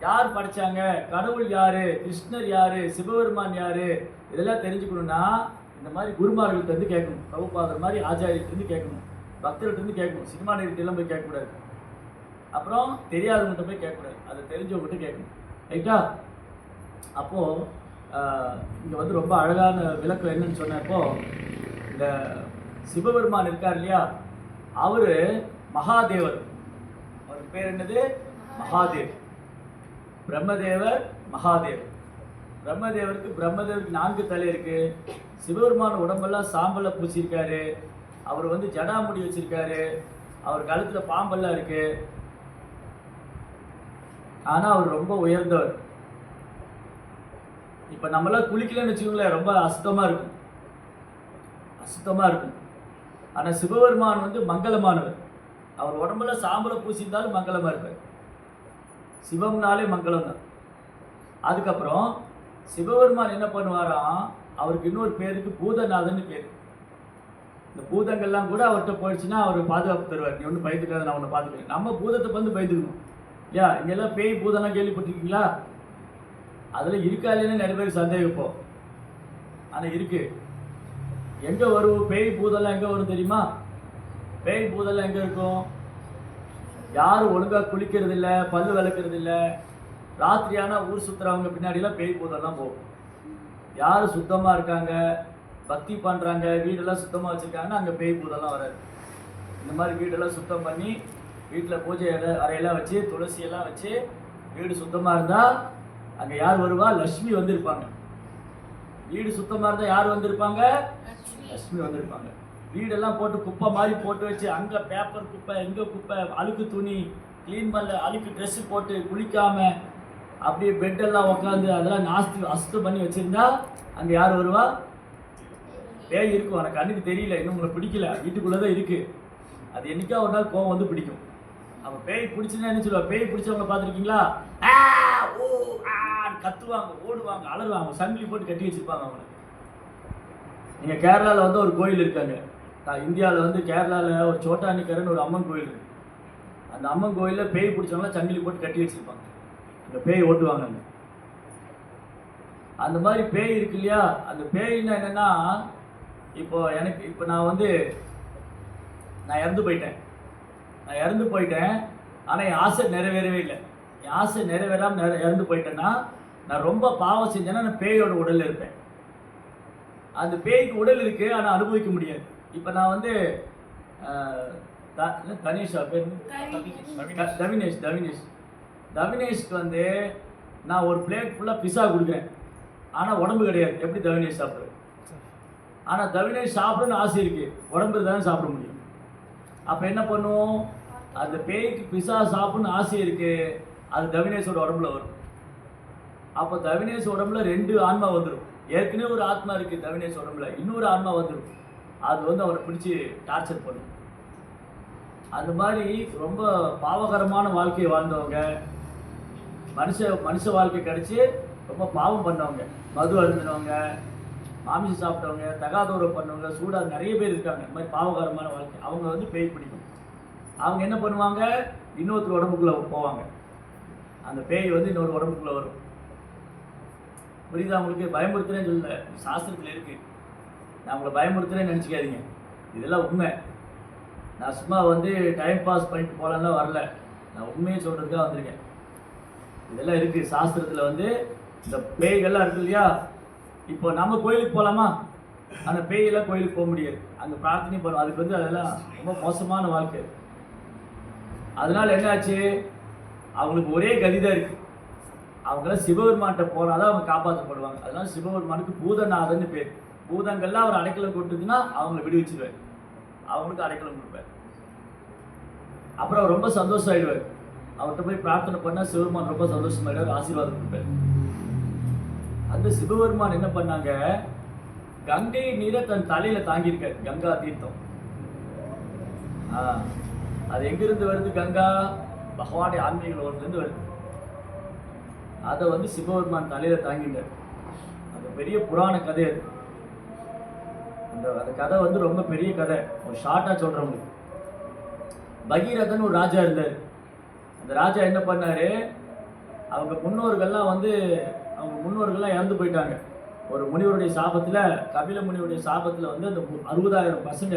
யார் படைச்சாங்க, கடவுள் யார், கிருஷ்ணர் யார், சிவபெருமான் யார், இதெல்லாம் தெரிஞ்சுக்கணுன்னா இந்த மாதிரி குருமார்கள்ட்ட இருந்து கேட்கணும், பிரபுபாதர் மாதிரி ஆச்சாரியர்கிட்ட கேட்கணும், பக்தர்கிட்ட கேட்கணும். சினிமா நேரத்திலாம் போய் கேட்கக்கூடாது, அப்புறம் தெரியாதவங்கள்ட்ட போய் கேட்கக்கூடாது, அதை தெரிஞ்சவங்ககிட்ட கேட்கணும். ரைட்டா? அப்போது இங்கே வந்து ரொம்ப அழகான விளக்கம் என்னன்னு சொன்னப்போ, இந்த சிவபெருமான் இருக்கார் இல்லையா, அவர் மகாதேவர். அவருக்கு பேர் என்னது? மகாதேவ். பிரம்மதேவர், மகாதேவ். பிரம்மதேவருக்கு 4 தலை இருக்கு. சிவபெருமான உடம்பெல்லாம் சாம்பலை பூசியிருக்காரு. அவர் வந்து ஜடாமுடி வச்சிருக்காரு. அவர் கழுத்துல பாம்பெல்லாம் இருக்கு. ஆனா அவர் ரொம்ப உயர்ந்தவர். இப்ப நம்மளாம் குளிக்கலன்னு வச்சுக்கோங்களேன், ரொம்ப அசுத்தமா இருக்கும். ஆனா சிவபெருமான் வந்து மங்களமானவர். அவர் உடம்புல சாம்பலை பூசியிருந்தாலும் மங்களமா இருப்பார். சிவம்னாலே மங்களம் தான். அதுக்கப்புறம் சிவபெருமான் என்ன பண்ணுவாராம், அவருக்கு இன்னொரு பேருக்கு பூதநாதன் பேர். இந்த பூதங்கள்லாம் கூட அவர்கிட்ட போயிடுச்சுன்னா அவர் பாதுகாப்பு தருவார். நீ ஒன்றும் பயந்துக்காத, நான் ஒன்று பார்த்துக்கிறேன். நம்ம பூதத்தை வந்து பயந்துக்கணும். இங்கெல்லாம் பேய் பூதம்லாம் கேள்விப்பட்டிருக்கீங்களா? அதில் இருக்கா இல்லைன்னு நிறைய பேருக்கு சந்தேகம் இப்போ. ஆனால் இருக்கு. எங்கே வரும் பேய் பூதெல்லாம் எங்கே வரும் தெரியுமா? பேய் பூதெல்லாம் எங்கே இருக்கும்? யாரும் ஒழுங்காக குளிக்கிறது இல்லை, பல்லு விளக்குறது இல்லை, ராத்திரியானா ஊர் சுற்றுறவங்க பின்னாடிலாம் பேய் பூதெல்லாம் போகும். யார் சுத்தமாக இருக்காங்க, பக்தி பண்ணுறாங்க, வீடெல்லாம் சுத்தமாக வச்சுருக்காங்கன்னா அங்கே பேய் பூதெல்லாம் வராது. இந்த மாதிரி வீடெல்லாம் சுத்தம் பண்ணி வீட்டில் பூஜை அறையெல்லாம் வச்சு துளசியெல்லாம் வச்சு வீடு சுத்தமாக இருந்தால் அங்கே யார் வருவா? லக்ஷ்மி வந்திருப்பாங்க. வீடு சுத்தமாக இருந்தால் யார் வந்திருப்பாங்க? லக்ஷ்மி வந்திருப்பாங்க. வீடெல்லாம் போட்டு குப்பை மாதிரி போட்டு வச்சு அங்கே பேப்பர் குப்பை, எங்கே குப்பை, அழுக்கு துணி க்ளீன் பண்ணல, அழுக்கு ட்ரெஸ்ஸு போட்டு குளிக்காமல் அப்படியே பெட்டெல்லாம் உட்காந்து அதெல்லாம் அசுத்தம் பண்ணி வச்சுருந்தா அங்கே யார் வருவா? பேய் இருக்கும். எனக்கு கண்ணுக்கு தெரியல, இன்னும் உங்களை பிடிக்கல, வீட்டுக்குள்ளே தான் இருக்குது. அது என்னைக்கா ஒரு நாள் கோவம் வந்து பிடிக்கும். அவன் பேய் பிடிச்சுன்னா என்ன சொல்லுவா? பேய் பிடிச்சவங்க பார்த்துருக்கீங்களா? ஓ கத்துவாங்க, ஓடுவாங்க, அலறுவாங்க, சங்கிலி போட்டு கட்டி வச்சுருப்பாங்க அவனை. நீங்கள் கேரளாவில் வந்து ஒரு கோயில் இருக்காங்க. இந்தியாவில் வந்து கேரளாவில் ஒரு சோட்டானிக்கரன் ஒரு அம்மன் கோயில் இருக்கு. அந்த அம்மன் கோயிலில் பேய் பிடிச்சவங்களாம் சங்கிலி போட்டு கட்டி வச்சுருப்பாங்க. அந்த பேய் ஓட்டுவாங்க. அந்த மாதிரி பேய் இருக்கு இல்லையா? அந்த பேயின்னா என்னென்னா, இப்போ நான் இறந்து போயிட்டேன். ஆனால் என் ஆசை நிறைவேறவே இல்லை. என் ஆசை நிறைவேறாமல் இறந்து போயிட்டேன்னா நான் ரொம்ப பாவம் செஞ்சேன்னா நான் பேயோட உடலில் இருப்பேன். அந்த பேய்க்கு உடல் இருக்குது, ஆனால் அனுபவிக்க முடியாது. இப்போ நான் வந்து தவினேஷ்க்கு வந்து நான் ஒரு பிளேட் ஃபுல்லாக பிஸா கொடுக்குறேன், ஆனால் உடம்பு கிடையாது. எப்படி தவினேஷ் சாப்பிட்றேன்? ஆனால் தவினேஷ் சாப்பிடணும்னு ஆசை இருக்குது, உடம்பு தானே சாப்பிட முடியும். அப்போ என்ன பண்ணுவோம்? அந்த பேய்க்கு பிஸா சாப்பிட்ணுன்னு ஆசை இருக்குது, அது தவினேஷோட உடம்புல வரும். அப்போ தவினேஷ் உடம்புல 2 ஆன்மா வந்துடும். ஏற்கனவே ஒரு ஆத்மா இருக்குது தவினேஷ் உடம்புல, இன்னொரு ஆன்மா வந்துடும். அது வந்து அவரை பிடிச்சி டார்ச்சர் பண்ணும். அந்த மாதிரி ரொம்ப பாவகரமான வாழ்க்கையை வாழ்ந்தவங்க, மனுஷ வாழ்க்கை கிடச்சி ரொம்ப பாவம் பண்ணவங்க, மது அருந்தினவங்க, மாமிசம் சாப்பிட்டவங்க, தகாதோரம் பண்ணவங்க, சூடாக நிறைய பேர் இருக்காங்க. இந்த மாதிரி பாவகரமான வாழ்க்கை. அவங்க வந்து பேய் பிடிக்கும். அவங்க என்ன பண்ணுவாங்க? இன்னொருத்தர் உடம்புக்குள்ளே போவாங்க. அந்த பேய் வந்து இன்னொரு உடம்புக்குள்ளே வரும். புரியுதா உங்களுக்கு? பயமுறுத்துறேன்னு சொல்லல, சாஸ்திரத்தில் இருக்குது. நான் உங்களை பயமுறுத்துறேன்னு நினச்சிக்காதீங்க, இதெல்லாம் உண்மை. நான் சும்மா வந்து டைம் பாஸ் பண்ணிட்டு போகலான்னா வரல, நான் உண்மையை சொல்கிறதுக்காக வந்திருக்கேன். இதெல்லாம் இருக்குது சாஸ்திரத்தில். வந்து இந்த பேய்கள்லாம் இருக்குது இல்லையா? இப்போ நம்ம கோயிலுக்கு போகலாமா? அந்த பேயெல்லாம் கோயிலுக்கு போக முடியாது, அங்கே பிரார்த்தனை பண்ணுவோம். அதுக்கு வந்து அதெல்லாம் ரொம்ப மோசமான வாழ்க்கை. அதனால் என்னாச்சு? அவங்களுக்கு ஒரே கதி தான் இருக்குது. அவங்களாம் சிவபெருமான்கிட்ட போனால் தான் அவங்க காப்பாற்றப்படுவாங்க. அதனால சிவபெருமானுக்கு பூதநாதன்னு பேர். பூதங்கள்லாம் அவர் அடைக்கலம் கொடுத்ததுன்னா அவங்களை விடுவிச்சுடுவார், அவங்களுக்கு அடைக்கலம் கொடுப்பார். அப்புறம் அவர் ரொம்ப சந்தோஷம் ஆகிடுவார். அவர்கிட்ட போய் பிரார்த்தனை பண்ணால் சிவபெருமான் ரொம்ப சந்தோஷமாயிடுவார், ஆசீர்வாதம் கொடுப்பார். அந்த சிவபெருமான் என்ன பண்ணாங்க? கங்கை நீரை தன் தலையில தாங்கியிருக்காரு. கங்கா தீர்த்தம் அது எங்கிருந்து வருது? கங்கா பகவானுடைய ஆன்மீக லோகத்திலிருந்து வருது. அதை வந்து சிவபெருமான் தலையில தாங்கிட்டார். அது பெரிய புராண கதை. அந்த கதை வந்து ரொம்ப பெரிய கதை. ஒரு ஷார்ட்டா சொல்றவங்களுக்கு, பகீரதன் ஒரு ராஜா இருந்தார். அந்த ராஜா என்ன பண்ணாரு? அவங்க முன்னோர்கள்லாம் இறந்து போயிட்டாங்க. ஒரு முனிவருடைய சாபத்தில், கபில முனிவருடைய சாபத்தில் வந்து அந்த 60,000 பசங்க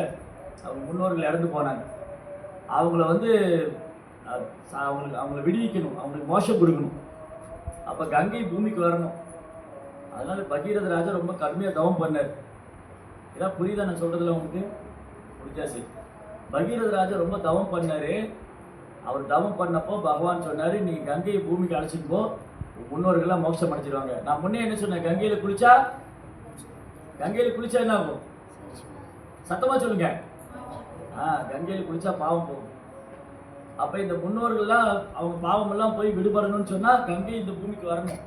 அவங்க முன்னோர்கள் இறந்து போனாங்க. அவங்கள வந்து அவங்கள விடுவிக்கணும், அவங்களுக்கு மோட்சம் கொடுக்கணும். அப்போ கங்கை பூமிக்கு வரணும். அதனால பகீரத ராஜா ரொம்ப கடுமையாக தவம் பண்ணார். இதான் புரியுதா நான் சொல்றதுல உங்களுக்கு? புரிஞ்சா சரி. பகீரத ராஜா ரொம்ப தவம் பண்ணாரு. அவர் தவம் பண்ணப்போ பகவான் சொன்னாரு, நீ கங்கையை பூமிக்கு அழைச்சிட்டு போ, முன்னோர்கள்லாம் மோட்சம் அடைச்சிருவாங்க. நான் முன்னே என்ன சொன்னேன்? கங்கையில குளிச்சா என்ன ஆகும்? சத்தமா சொல்லுங்க. கங்கையில குளிச்சா பாவம் போகும். அப்ப இந்த முன்னோர்கள்லாம் அவங்க பாவமெல்லாம் போய் விடுபடணும்னு சொன்னா கங்கை இந்த பூமிக்கு வரணும்.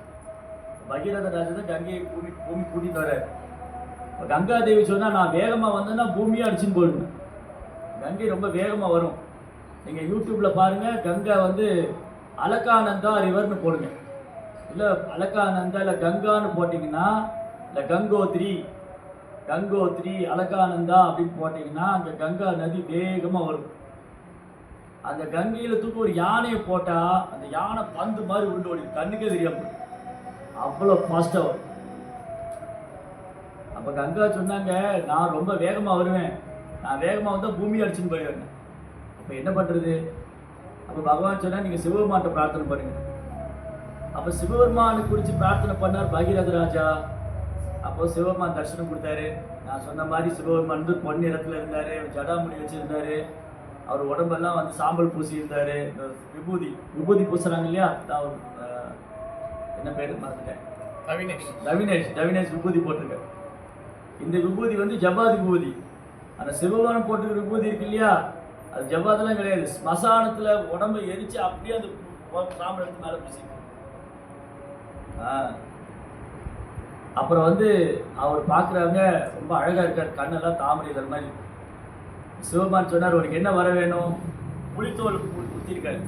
பகீரத ராஜா தான் கங்கையை பூமி கூட்டிட்டு வர்றாரு. கங்கா தேவி சொன்னா, நான் வேகமா வந்தேன்னா பூமியை அடிச்சுன்னு போயிடுவேன். கங்கை ரொம்ப வேகமா வரும். நீங்க யூடியூப்ல பாருங்க, கங்கை வந்து அலகானந்தா ரிவர்னு போடுங்க. இல்லை அலகானந்தா இல்லை கங்கான்னு போட்டிங்கன்னா, இல்லை கங்கோத்ரி அலகானந்தா அப்படின்னு போட்டிங்கன்னா அந்த கங்கா நதி வேகமாக வரும். அந்த கங்கையில் தூக்கி ஒரு யானையை போட்டால் அந்த யானை பந்து மாதிரி உருண்டு ஓடி, கண்ணுக்கே தெரியாம அவ்வளோ ஃபாஸ்ட்டாக வரும். அப்போ கங்கா சொன்னாங்க, நான் ரொம்ப வேகமாக வருவேன், நான் வேகமாக வந்தால் பூமி அடிச்சுன்னு போயிடுவேன். அப்போ என்ன பண்ணுறது? அப்போ பகவான் சொன்னால் நீங்கள் சிவபெருமான்கிட்ட பிரார்த்தனை பண்ணுங்க. அப்போ சிவபெருமானை குறித்து பிரார்த்தனை பண்ணார் பகீரத ராஜா. அப்போ சிவபெருமான் தரிசனம் கொடுத்தாரு. நான் சொன்ன மாதிரி சிவபெருமான் வந்து பொன் நிறத்தில் இருந்தார், ஜடாமுடி வச்சுருந்தாரு, அவர் உடம்பெல்லாம் வந்து சாம்பல் பூசி இருந்தார். விபூதி விபூதி பூசுறாங்க இல்லையா, என்ன பேர் மறந்துட்டேன், தவினேஷ் விபூதி போட்டிருக்காரு. இந்த விபூதி வந்து ஜபாதி விபூதி. அந்த சிவபெருமான் போட்டிருக்கிற விபூதி இருக்கு இல்லையா, அது ஜபாதெல்லாம் கிடையாது. ஸ்மசானத்தில் உடம்பை எரிச்சு அப்படியே அந்த சாம்பல் எடுத்து மேலே பூசி. அப்புறம் வந்து அவர் பார்க்குறாங்க, ரொம்ப அழகாக இருக்கார், கண்ணெல்லாம் தாமரை இதழ் மாதிரி. சிவபெருமான் சொன்னார், உனக்கு என்ன வர வேணும்? புலித்தோல் குத்திருக்காரு,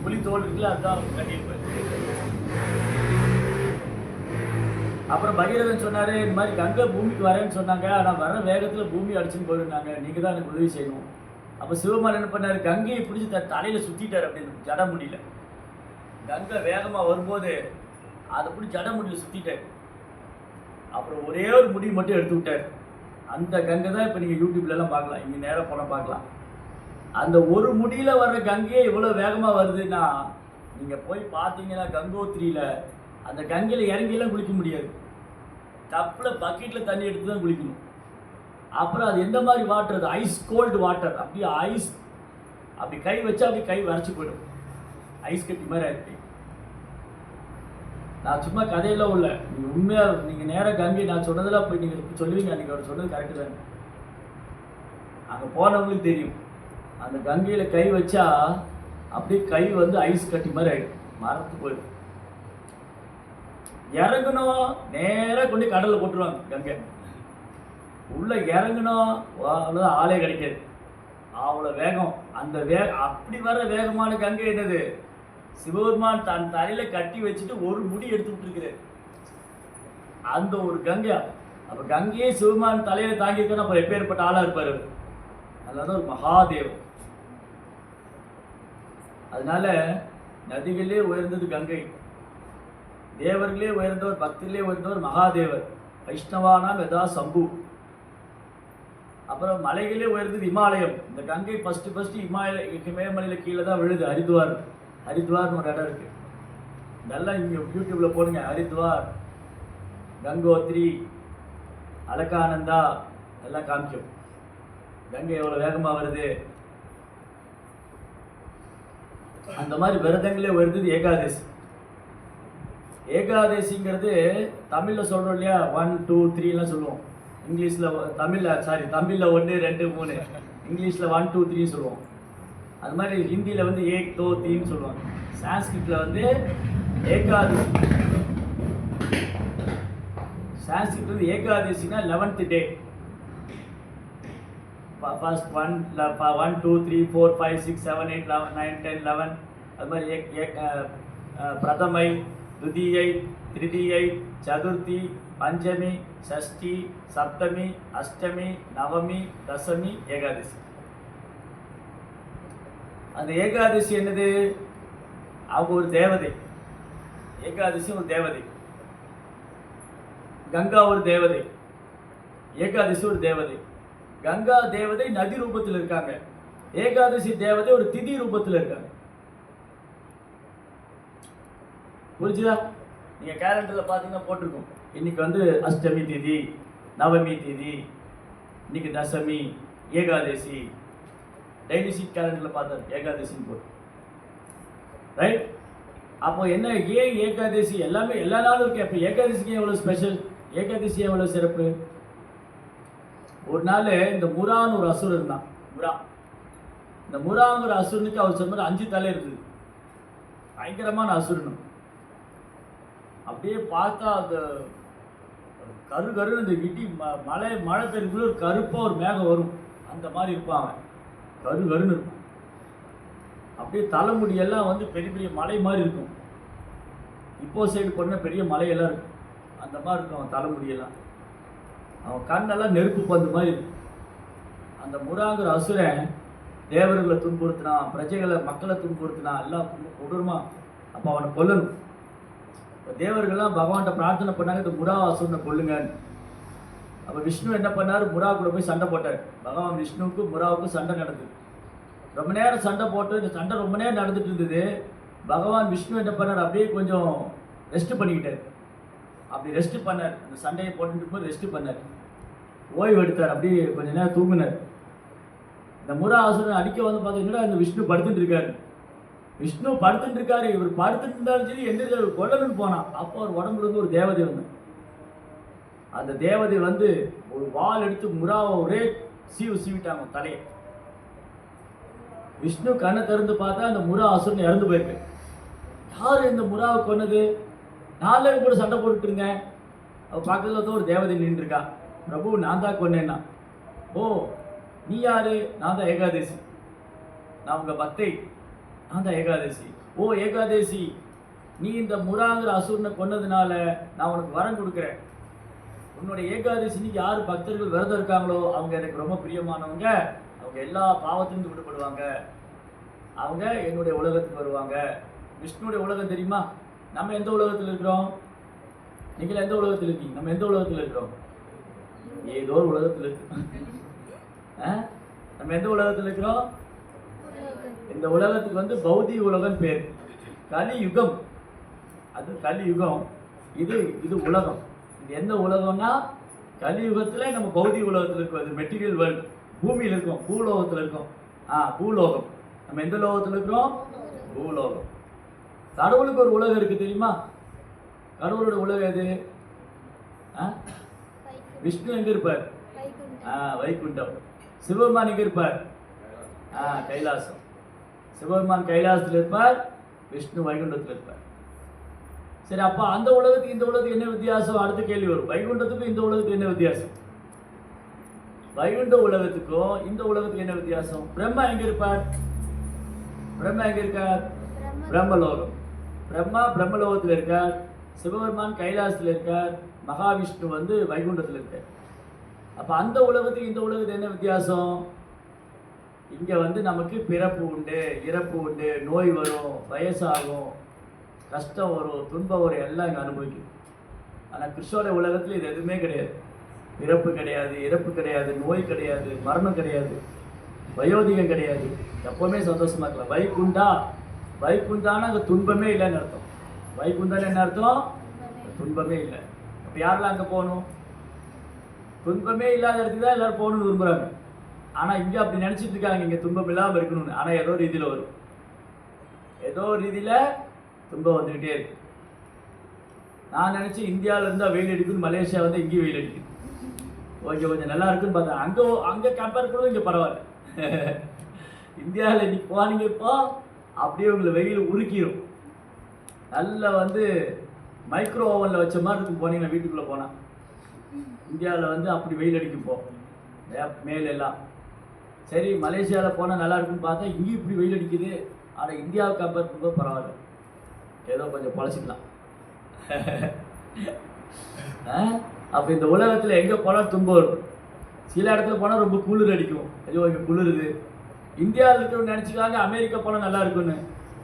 புலித்தோல் இருக்குல்ல, அதுதான் கட்டியிருப்பார். அப்புறம் பகீரதன் சொன்னார், இந்த மாதிரி கங்கை பூமிக்கு வரேன்னு சொன்னாங்க, ஆனால் வர வேகத்தில் பூமி அடிச்சுன்னு போயிருந்தாங்க, நீங்கள் தான் எனக்கு உதவி செய்யணும். அப்போ சிவபெருமான் என்ன பண்ணார், கங்கையை பிடிச்சி தலையில் சுற்றிட்டார் அப்படின்னு ஜட முடியல. கங்கை வேகமாக வரும்போது அதை பிடிச்சி ஜட முடியல சுற்றிட்டார். அப்புறம் ஒரே ஒரு முடி மட்டும் எடுத்து விட்டார். அந்த கங்கை தான் இப்போ நீங்கள் யூடியூப்லலாம் பார்க்கலாம், இங்கே நேராக போனால் பார்க்கலாம். அந்த ஒரு முடியில் வர்ற கங்கையே இவ்வளோ வேகமாக வருதுன்னா, நீங்கள் போய் பார்த்தீங்கன்னா கங்கோத்திரியில் அந்த கங்கையில் இறங்கிலாம் குளிக்க முடியாது. டப்பில் பக்கெட்டில் தண்ணி எடுத்து தான் குளிக்கணும். அப்புறம் அது எந்த மாதிரி வாட்டர், அது ஐஸ் கோல்டு வாட்டர். அப்படியே ஐஸ், அப்படி கை வச்சா அப்படி கை வரைச்சி போயிடும், ஐஸ் கட்டி மாதிரி ஆயிடுச்சு. நான் சும்மா கதையெல்லாம் உள்ள, நீங்கள் உண்மையாக நீங்கள் நேராக கங்கை நான் சொன்னதெல்லாம் போய் நீங்கள் சொல்லுவீங்க, அன்றைக்கி அவர் சொன்னது கரெக்டு தானே. அங்கே போனவங்களுக்கு தெரியும், அந்த கங்கையில் கை வச்சா அப்படியே கை வந்து ஐஸ் கட்டி மாதிரி ஆகிடும், மறந்து போயிடும். இறங்கணும், நேராக கொண்டு கடலில் போட்டுருவாங்க கங்கை. உள்ளே இறங்கணும், அவ்வளோ ஆளே கிடைக்காது, அவ்வளோ வேகம். அந்த அப்படி வர வேகமான கங்கை என்னது, சிவபெருமான் தன் தலையில் கட்டி வச்சுட்டு ஒரு முடி எடுத்து விட்டுருக்கிறார், அந்த ஒரு கங்கை. அப்போ கங்கையே சிவபெருமான் தலையில் தாங்கியிருக்கணும், அப்போ எப்பேற்பட்ட ஆளாக இருப்பார். அதனால ஒரு மகாதேவன். அதனால நதிகளே உயர்ந்தது கங்கை, தேவர்களே உயர்ந்தவர், பக்தர்களே உயர்ந்தவர் மகாதேவர். வைஷ்ணவானாம் யதா சம்பு. அப்புறம் மலைகளே உயர்ந்தது இமாலயம். இந்த கங்கை ஃபஸ்ட்டு இமயமலையில் கீழே தான் விழுது. ஹரித்வார்னு ஒரு இடம் இருக்குது, இதெல்லாம் இங்கே யூடியூப்பில் போடுங்க, ஹரித்வார், கங்கோத்ரி, அலகானந்தா எல்லாம் காமிக்கும். கங்கை எவ்வளோ வேகமாக வருது. அந்த மாதிரி விரதங்களே உயர்ந்தது ஏகாதசி. ஏகாதசிங்கிறது தமிழில் சொல்கிறோம் இல்லையா, 1 2 3 சொல்லுவோம். இங்கிலீஷில் தமிழில் 1 2 3, இங்கிலீஷில் 1 2 3 சொல்லுவோம். அது மாதிரி ஹிந்தியில் வந்து 1 2 3 சொல்லுவாங்க. சான்ஸ்கிரிட்டில் வந்து ஏகாதசி. சான்ஸ்கிரிட் வந்து ஏகாதசினா 11th டே. ஃபர்ஸ்ட் 1 2 3 4 5 6 7 8 9 10 11. அது மாதிரி பிரதமை, துதியை, திருதியை, சதுர்த்தி, பஞ்சமி, சஷ்டி, சப்தமி, அஷ்டமி, நவமி, தசமி, ஏகாதசி. அந்த ஏகாதசி என்னது, அவங்க ஒரு தேவதை. ஏகாதசி ஒரு தேவதை, கங்கா ஒரு தேவதை, ஏகாதசி ஒரு தேவதை. கங்கா தேவதை நதி ரூபத்தில் இருக்காங்க, ஏகாதசி தேவதை ஒரு திதி ரூபத்தில் இருக்காங்க. புரிஞ்சுதா? நீங்கள் கேலண்டரில் பார்த்தீங்கன்னா போட்டிருக்கோம், இன்னைக்கு வந்து அஷ்டமி திதி, நவமி திதி, இன்னைக்கு தசமி, ஏகாதசி. டெய்லி ஷீட் கேலண்டரில் பார்த்தாரு ஏகாதசின்னு போட்டு, ரைட்? அப்போ என்ன, ஏன் ஏகாதசி எல்லாமே எல்லா நாளும் இருக்கு. அப்போ ஏகாதசிக்கு எவ்வளோ ஸ்பெஷல், ஏகாதசி எவ்வளோ சிறப்பு? ஒரு நாள் இந்த முரான்னு ஒரு அசுரன் இருந்தான். இந்த முராங்கிற அசுரனுக்கு அவர் சொன்ன 5 தலை இருக்குது, பயங்கரமான அசுரனும். அப்படியே பார்த்தா அந்த கருன்னு அந்த இடி மழை பெருக்குள்ள ஒரு கருப்பாக ஒரு மேகம் வரும், அந்த மாதிரி இருப்பான் அவன். கருன்னு இருக்கும், அப்படியே தலைமுடியெல்லாம் வந்து பெரிய பெரிய மலை மாதிரி இருக்கும். இப்போ சைடு பண்ண பெரிய மலையெல்லாம் இருக்கும், அந்த மாதிரி இருக்கும் அவன் தலைமுடியெல்லாம். அவன் கண்ணெல்லாம் நெருப்பு பந்து மாதிரி இருக்கும். அந்த முராங்கிற அசுரன் தேவர்களை துன்புறுத்தினான், பிரஜைகளை மக்களை துன்புறுத்தினான், எல்லாம் கொடூரமா. அப்போ அவனை கொல்லணும். இப்போ தேவர்கள்லாம் பகவான்கிட்ட பிரார்த்தனை பண்ணாங்க, இந்த முரா அசுரனை கொல்லுங்கன்னு. அப்போ விஷ்ணு என்ன பண்ணார், முரா கூட போய் சண்டை போட்டார். பகவான் விஷ்ணுவுக்கும் முராவுக்கும் சண்டை நடந்தது. ரொம்ப நேரம் சண்டை போட்டு, இந்த சண்டை ரொம்ப நேரம் நடந்துட்டு இருந்தது. பகவான் விஷ்ணு என்ன பண்ணார், அப்படியே கொஞ்சம் ரெஸ்ட் பண்ணிக்கிட்டார். அப்படி ரெஸ்ட் பண்ணார், அந்த சண்டையை போட்டுட்டு போய் ரெஸ்ட் பண்ணார், ஓய்வு எடுத்தார், அப்படியே கொஞ்ச நேரம் தூங்கினார். இந்த முரா அசுரன் அடிக்க வந்து பார்த்தீங்கன்னா இந்த விஷ்ணு படுத்துட்டு இருக்காரு. விஷ்ணு படுத்துட்டு இருக்காரு. இவர் படுத்துட்டு இருந்தாலும் சரி எந்திரிச்சு கொல்லணும்னு போனான். அப்போ அவர் உடம்புல இருந்து ஒரு தேவதை வந்து, அந்த தேவதை வந்து ஒரு வாள் எடுத்து முராவை ஒரே சீவிட்டாங்க தலையை. விஷ்ணு கண்ணை திறந்து பார்த்தா அந்த முரா அசுரன் இறந்து போயிருக்கு. யார் இந்த முராவை கொன்னது? நாலு கூட சண்டை போட்டுட்டு இருந்தேன். அவள் பக்கத்தில் தான் ஒரு தேவதை நின்று இருக்கா. பிரபு, நான் தான் கொன்னேன்னா. ஓ, நீ யாரு? நான் தான் ஏகாதேசி, நான் உங்க பக்தை, நான் தான் ஏகாதேசி. ஓ ஏகாதேசி, நீ இந்த முராங்கிற அசுரனை கொன்னதுனால நான் உனக்கு வரம் கொடுக்குறேன். உன்னுடைய ஏகாதசிக்கு யார் பக்தர்கள் விரதம் இருக்காங்களோ அவங்க எனக்கு ரொம்ப பிரியமானவங்க. அவங்க எல்லா பாவத்திலிருந்து விடுபடுவாங்க. அவங்க என்னுடைய உலகத்துக்கு வருவாங்க. விஷ்ணுடைய உலகம் தெரியுமா? நம்ம எந்த உலகத்தில் இருக்கிறோம்? நீங்கள் எந்த உலகத்தில் இருக்கீங்க? நம்ம எந்த உலகத்தில் இருக்கிறோம்? ஏதோ ஒரு உலகத்தில் இருக்கு. நம்ம எந்த உலகத்தில் இருக்கிறோம்? இந்த உலகத்துக்கு வந்து பௌதிக உலகம் பேர். கலியுகம், அது கலியுகம். இது உலகம். இது எந்த உலகம்னா கலியுகத்தில் நம்ம பௌதிக உலகத்தில் இருக்கோம். அது மெட்டீரியல் வேர்ல்டு. பூமியில் இருக்கோம், பூலோகத்தில் இருக்கோம். பூலோகம். நம்ம எந்த லோகத்தில் இருக்கிறோம்? பூலோகம். கடவுளுக்கு ஒரு உலகம் இருக்கு தெரியுமா? கடவுளோட உலகம் எது? விஷ்ணு எங்க இருப்பார்? வைகுண்டம். சிவபெருமான் எங்க இருப்பார்? கைலாசம். சிவபெருமான் கைலாசத்தில் இருப்பார், விஷ்ணு வைகுண்டத்தில் இருப்பார். சரி, அப்ப அந்த உலகத்துக்கு இந்த உலகத்துக்கு என்ன வித்தியாசம்? அடுத்த கேள்வி வரும். வைகுண்டத்துக்கும் இந்த உலகத்துக்கு என்ன வித்தியாசம்? வைகுண்ட உலகத்துக்கும் இந்த உலகத்துக்கு என்ன வித்தியாசம்? பிரம்மா எங்க இருப்பார்? பிரம்மா எங்க இருக்கார்? பிரம்மலோகம். பிரம்மா பிரம்மலோகத்தில் இருக்கார், சிவபெருமான் கைலாசத்தில் இருக்கார், மகாவிஷ்ணு வந்து வைகுண்டத்தில் இருக்கார். அப்ப அந்த உலகத்துக்கு இந்த உலகத்துக்கு என்ன வித்தியாசம்? இங்க வந்து நமக்கு பிறப்பு உண்டு, இறப்பு உண்டு, நோய் வரும், வயசாகும், கஷ்டம் வரும், துன்பம் வரும், எல்லாம் இங்கே அனுபவிக்கும். ஆனால் கிருஷ்ணோட உலகத்தில் இது எதுவுமே கிடையாது. பிறப்பு கிடையாது, இறப்பு கிடையாது, நோய் கிடையாது, மரணம் கிடையாது, வயோதிகம் கிடையாது. எப்பவுமே சந்தோஷமா இருக்கலாம். வைகுண்டா, வைகுண்டான அங்கே துன்பமே இல்லைன்னு அர்த்தம். வைகுண்டான்னு என்ன அர்த்தம்? துன்பமே இல்லை. அப்போ யாரெல்லாம் அங்கே போகணும்? துன்பமே இல்லாத இடத்துக்கு தான் எல்லாரும் போகணும்னு விரும்புகிறாங்க. ஆனால் இங்கே அப்படி நினச்சிட்டு இருக்காங்க, இங்கே துன்பம் இல்லாமல் இருக்கணும்னு. ஆனால் ஏதோ ரீதியில் வரும், ஏதோ ரீதியில் துன்பம் வந்துக்கிட்டே இருக்கு. நான் நினச்சி இந்தியாவில் இருந்தால் வெயில் அடிக்குன்னு, மலேசியா வந்து இங்கேயும் வெயில் அடிக்குது. ஓகே, கொஞ்சம் நல்லா இருக்குன்னு பார்த்தேன். அங்கே கம்பேர் பண்ணவும் இங்கே பரவாயில்ல. இந்தியாவில் இன்னைக்கு போனீங்க இப்போ அப்படியே உங்களை வெயில் உருக்கிடும். நல்லா வந்து மைக்ரோ ஓவனில் வச்ச மாதிரி இருக்கும். போனீங்கன்னா வீட்டுக்குள்ளே போனால் இந்தியாவில் வந்து அப்படி வெயில் அடிக்கும் போ மேலெல்லாம். சரி, மலேசியாவில் போனால் நல்லா இருக்குன்னு பார்த்தா இங்கேயும் இப்படி வெயில் அடிக்குது. ஆனால் இந்தியாவை கம்பேர் பண்ணும்போது பரவாயில்ல, ஏதோ கொஞ்சம் பழச்சிக்கலாம். அப்போ இந்த உலகத்தில் எங்கே போனால் துன்பம் இருக்கும். சில இடத்துல போனால் ரொம்ப குளிர் அடிக்கும். ஐயோ இங்கே குளிருது. இந்தியாவில் இருக்கிறவங்க நினச்சிக்காங்க அமெரிக்கா போனால் நல்லா இருக்குன்னு.